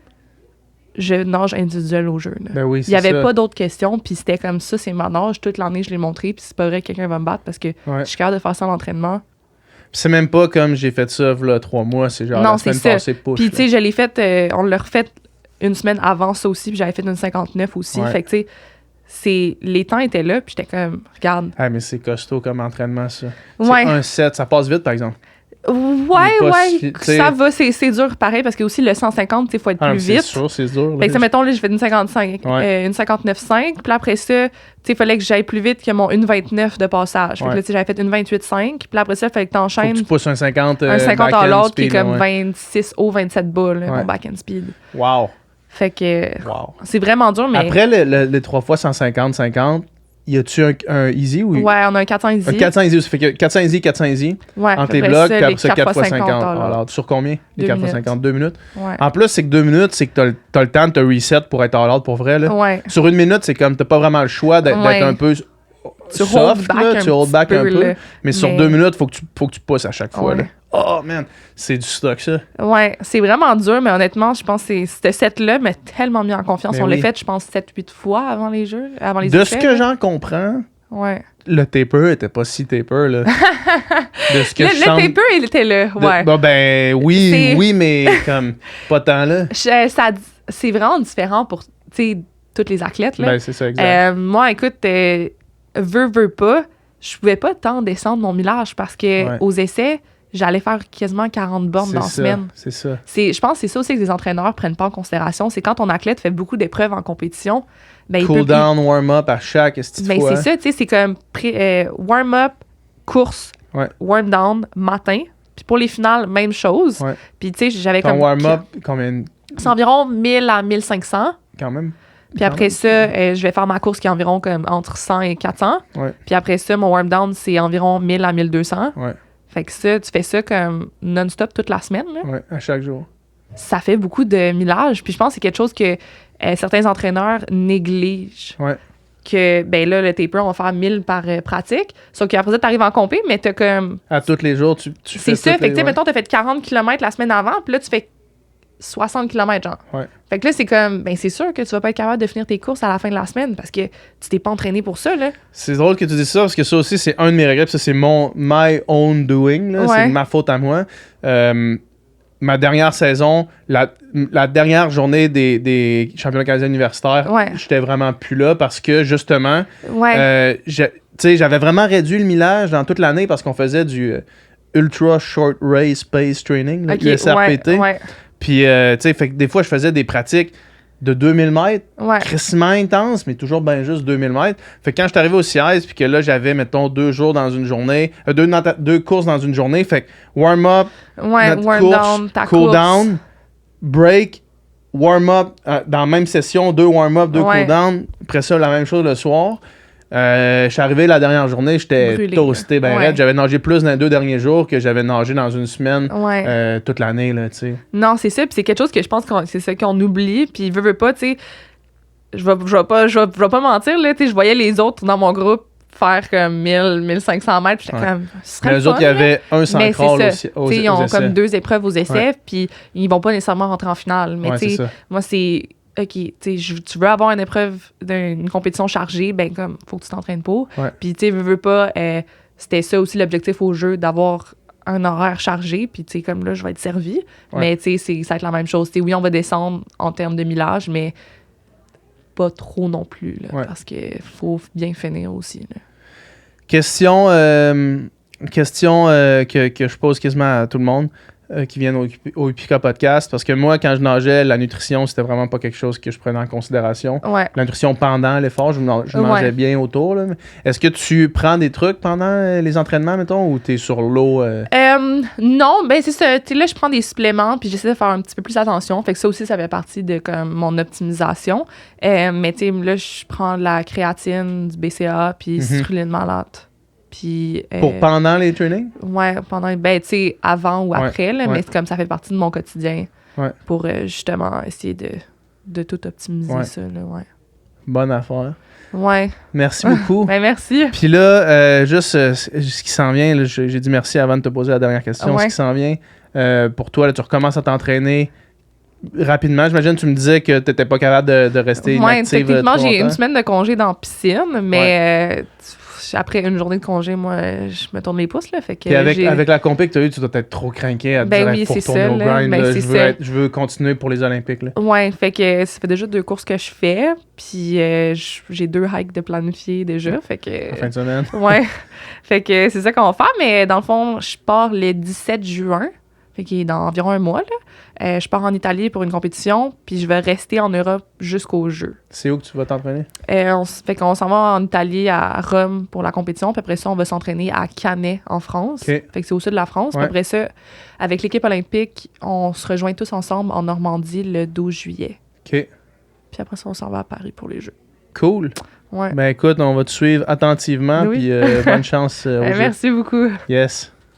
je nage individuel au jeu. Là. Ben oui, il n'y avait pas d'autres questions, puis c'était comme ça, c'est ma nage. Toute l'année, je l'ai montré, puis c'est pas vrai que quelqu'un va me battre parce que je suis capable de faire ça à l'entraînement. C'est même pas comme j'ai fait ça là 3 mois, c'est genre non, la semaine passée push. Puis tu sais, je l'ai fait, on l'a refait une semaine avant ça aussi, puis j'avais fait une 59 aussi. Ouais. Fait que tu sais, les temps étaient là, puis j'étais comme, regarde. Ah, mais c'est costaud comme entraînement, ça. Ouais. C'est un set, ça passe vite, par exemple. Ouais, ça va, c'est dur pareil, parce que aussi le 150, il faut être plus vite. C'est sûr, c'est dur. Fait que ça, mettons, là, j'ai fait une 55, une 59,5, puis après ça, il fallait que j'aille plus vite que mon 1,29 de passage. Fait que là, j'avais fait une 28,5, puis après ça, il fallait que t'enchaînes. Faut que tu pousses un 50 à l'autre, qui est comme 26 haut, 27 bas, là, mon back-end speed. Wow. Fait que c'est vraiment dur, mais... Après les 3 fois 150-50, y a-tu un easy ou... Ouais, on a un 400 easy. Un 400 easy, ça fait que 400 easy, 400 easy. Ouais, entre les blocs, puis après ça, 4 fois 50. Alors, sur combien? Les 4 fois 50? 2 minutes? Ouais. En plus, c'est que 2 minutes, c'est que t'as le temps de te reset pour être all out pour vrai, là. Ouais. Sur 1 minute, c'est comme t'as pas vraiment le choix d'être un peu soft, là, tu hold back un peu. Mais sur 2 minutes, faut que tu pousses à chaque fois, là. Oh, man, c'est du stock, ça. Ouais, c'est vraiment dur, mais honnêtement, je pense que ce set-là m'a tellement mis en confiance. On l'a fait, je pense, 7-8 fois avant les jeux, avant les essais. De ce que j'en comprends, le taper était pas si taper, là. De ce que le taper, il était là, ouais. Ben oui, mais comme pas tant là. C'est vraiment différent pour, tu sais, tous les athlètes, là. Ben, c'est ça, exact. Moi, écoute, veux pas, je pouvais pas tant descendre mon millage parce que aux essais, j'allais faire quasiment 40 bornes dans la semaine. C'est ça. Je pense que c'est ça aussi que les entraîneurs prennent pas en considération. C'est quand ton athlète fait beaucoup d'épreuves en compétition. Ben, cool down, warm-up à chaque fois. C'est ça, tu sais, c'est comme warm-up, course, warm down, matin. Puis pour les finales, même chose. Puis tu sais, j'avais comme... warm-up, combien? C'est environ 1000 à 1500. Quand même. Puis après ça, je vais faire ma course qui est environ comme entre 100 et 400. Puis après ça, mon warm down, c'est environ 1000 à 1200. Fait que ça, tu fais ça comme non-stop toute la semaine. Là. Ouais, à chaque jour. Ça fait beaucoup de millage. Puis je pense que c'est quelque chose que certains entraîneurs négligent. Ouais. Que, ben là, le taper, on va faire 1000 par pratique. Sauf qu'après ça, t'arrives en compé, mais t'as comme... À tous les jours, tu fais c'est ça. Fait que, tu sais, mettons, t'as fait 40 km la semaine avant, puis là, tu fais 60 km, genre. Ouais. Fait que là, c'est comme, ben c'est sûr que tu vas pas être capable de finir tes courses à la fin de la semaine parce que tu t'es pas entraîné pour ça, là. C'est drôle que tu dises ça parce que ça aussi, c'est un de mes regrets. Ça, c'est my own doing. Là. C'est ma faute à moi. Ma dernière saison, la dernière journée des championnats canadiens universitaires, j'étais vraiment plus là parce que, justement, j'avais vraiment réduit le millage dans toute l'année parce qu'on faisait du Ultra Short Race Pace Training, le SRPT. Puis, tu sais, fait que des fois, je faisais des pratiques de 2000 mètres, crissement intense, mais toujours bien juste 2000 mètres. Fait que quand je suis arrivé au CIS, puis que là, j'avais, mettons, 2 jours dans une journée, 2 courses dans une journée, fait que warm-up, cool down, break, warm-up, dans la même session, 2 warm-up, 2 cool down, après ça, la même chose le soir. Je suis arrivé la dernière journée, j'étais toasté ben raide. J'avais nagé plus dans les 2 derniers jours que j'avais nagé dans une semaine toute l'année, là, tu sais. Non, c'est ça, puis c'est quelque chose que je pense que c'est ça qu'on oublie, puis veut pas, tu sais, je vais pas mentir, là, tu sais, je voyais les autres dans mon groupe faire comme 1000, 1500 mètres, puis j'étais comme, mais eux autres, il y avait un sans crawl aussi. Ils ont comme 2 épreuves aux essais, puis ils vont pas nécessairement rentrer en finale, mais tu sais, moi, c'est... OK, tu veux avoir une épreuve d'une compétition chargée, ben comme, faut que tu t'entraînes pour. Puis, tu sais, veux pas, c'était ça aussi l'objectif au jeu, d'avoir un horaire chargé, puis, tu sais, comme là, je vais être servi. Mais, tu sais, ça va être la même chose. T'sais, oui, on va descendre en termes de millage, mais pas trop non plus, là, parce qu'il faut bien finir aussi. Là. Question que je pose quasiment à tout le monde. qui viennent au Upica Podcast. Parce que moi, quand je nageais, la nutrition, c'était vraiment pas quelque chose que je prenais en considération. Ouais. La nutrition pendant l'effort, je mangeais bien autour. Là. Est-ce que tu prends des trucs pendant les entraînements, mettons, ou t'es sur l'eau? Non, ben c'est ça. Là, je prends des suppléments, puis j'essaie de faire un petit peu plus attention. Fait que ça aussi, ça fait partie de comme, mon optimisation. Mais tu sais, là, je prends de la créatine, du BCA, puis citrulline malate. Puis, pour pendant les trainings? Ouais, pendant, ben, tu sais, avant ou après, là, mais c'est comme ça fait partie de mon quotidien pour justement essayer de tout optimiser ça, là, ouais. Bonne affaire. Ouais. Merci beaucoup. Ben, merci. Puis là, juste ce qui s'en vient, là, j'ai dit merci avant de te poser la dernière question. Ce qui s'en vient, pour toi, là, tu recommences à t'entraîner rapidement. J'imagine que tu me disais que tu n'étais pas capable de rester inactive. Techniquement, j'ai une semaine de congé dans la piscine, mais après une journée de congé, moi, je me tourne les pouces. Là, fait que puis avec la compé que tu as eue, tu dois être trop craqué à te dire pour tourner au grind. Ben, là, je veux continuer pour les Olympiques. Là. Ouais, fait que ça fait déjà 2 courses que je fais. Puis j'ai 2 hikes de planifier déjà. Fait que, en fin de semaine. Ouais. Fait que c'est ça qu'on va faire. Mais dans le fond, je pars le 17 juin. Fait qu'il est dans environ un mois, là. Je pars en Italie pour une compétition, puis je vais rester en Europe jusqu'au jeu. C'est où que tu vas t'entraîner? Fait qu'on s'en va en Italie, à Rome, pour la compétition, puis après ça, on va s'entraîner à Cannet, en France. Okay. Fait que c'est au sud de la France. Puis après ça, avec l'équipe olympique, on se rejoint tous ensemble en Normandie le 12 juillet. OK. Puis après ça, on s'en va à Paris pour les Jeux. Cool. Ouais. Ben écoute, on va te suivre attentivement, puis bonne chance aux Jeux. Merci beaucoup. Yes.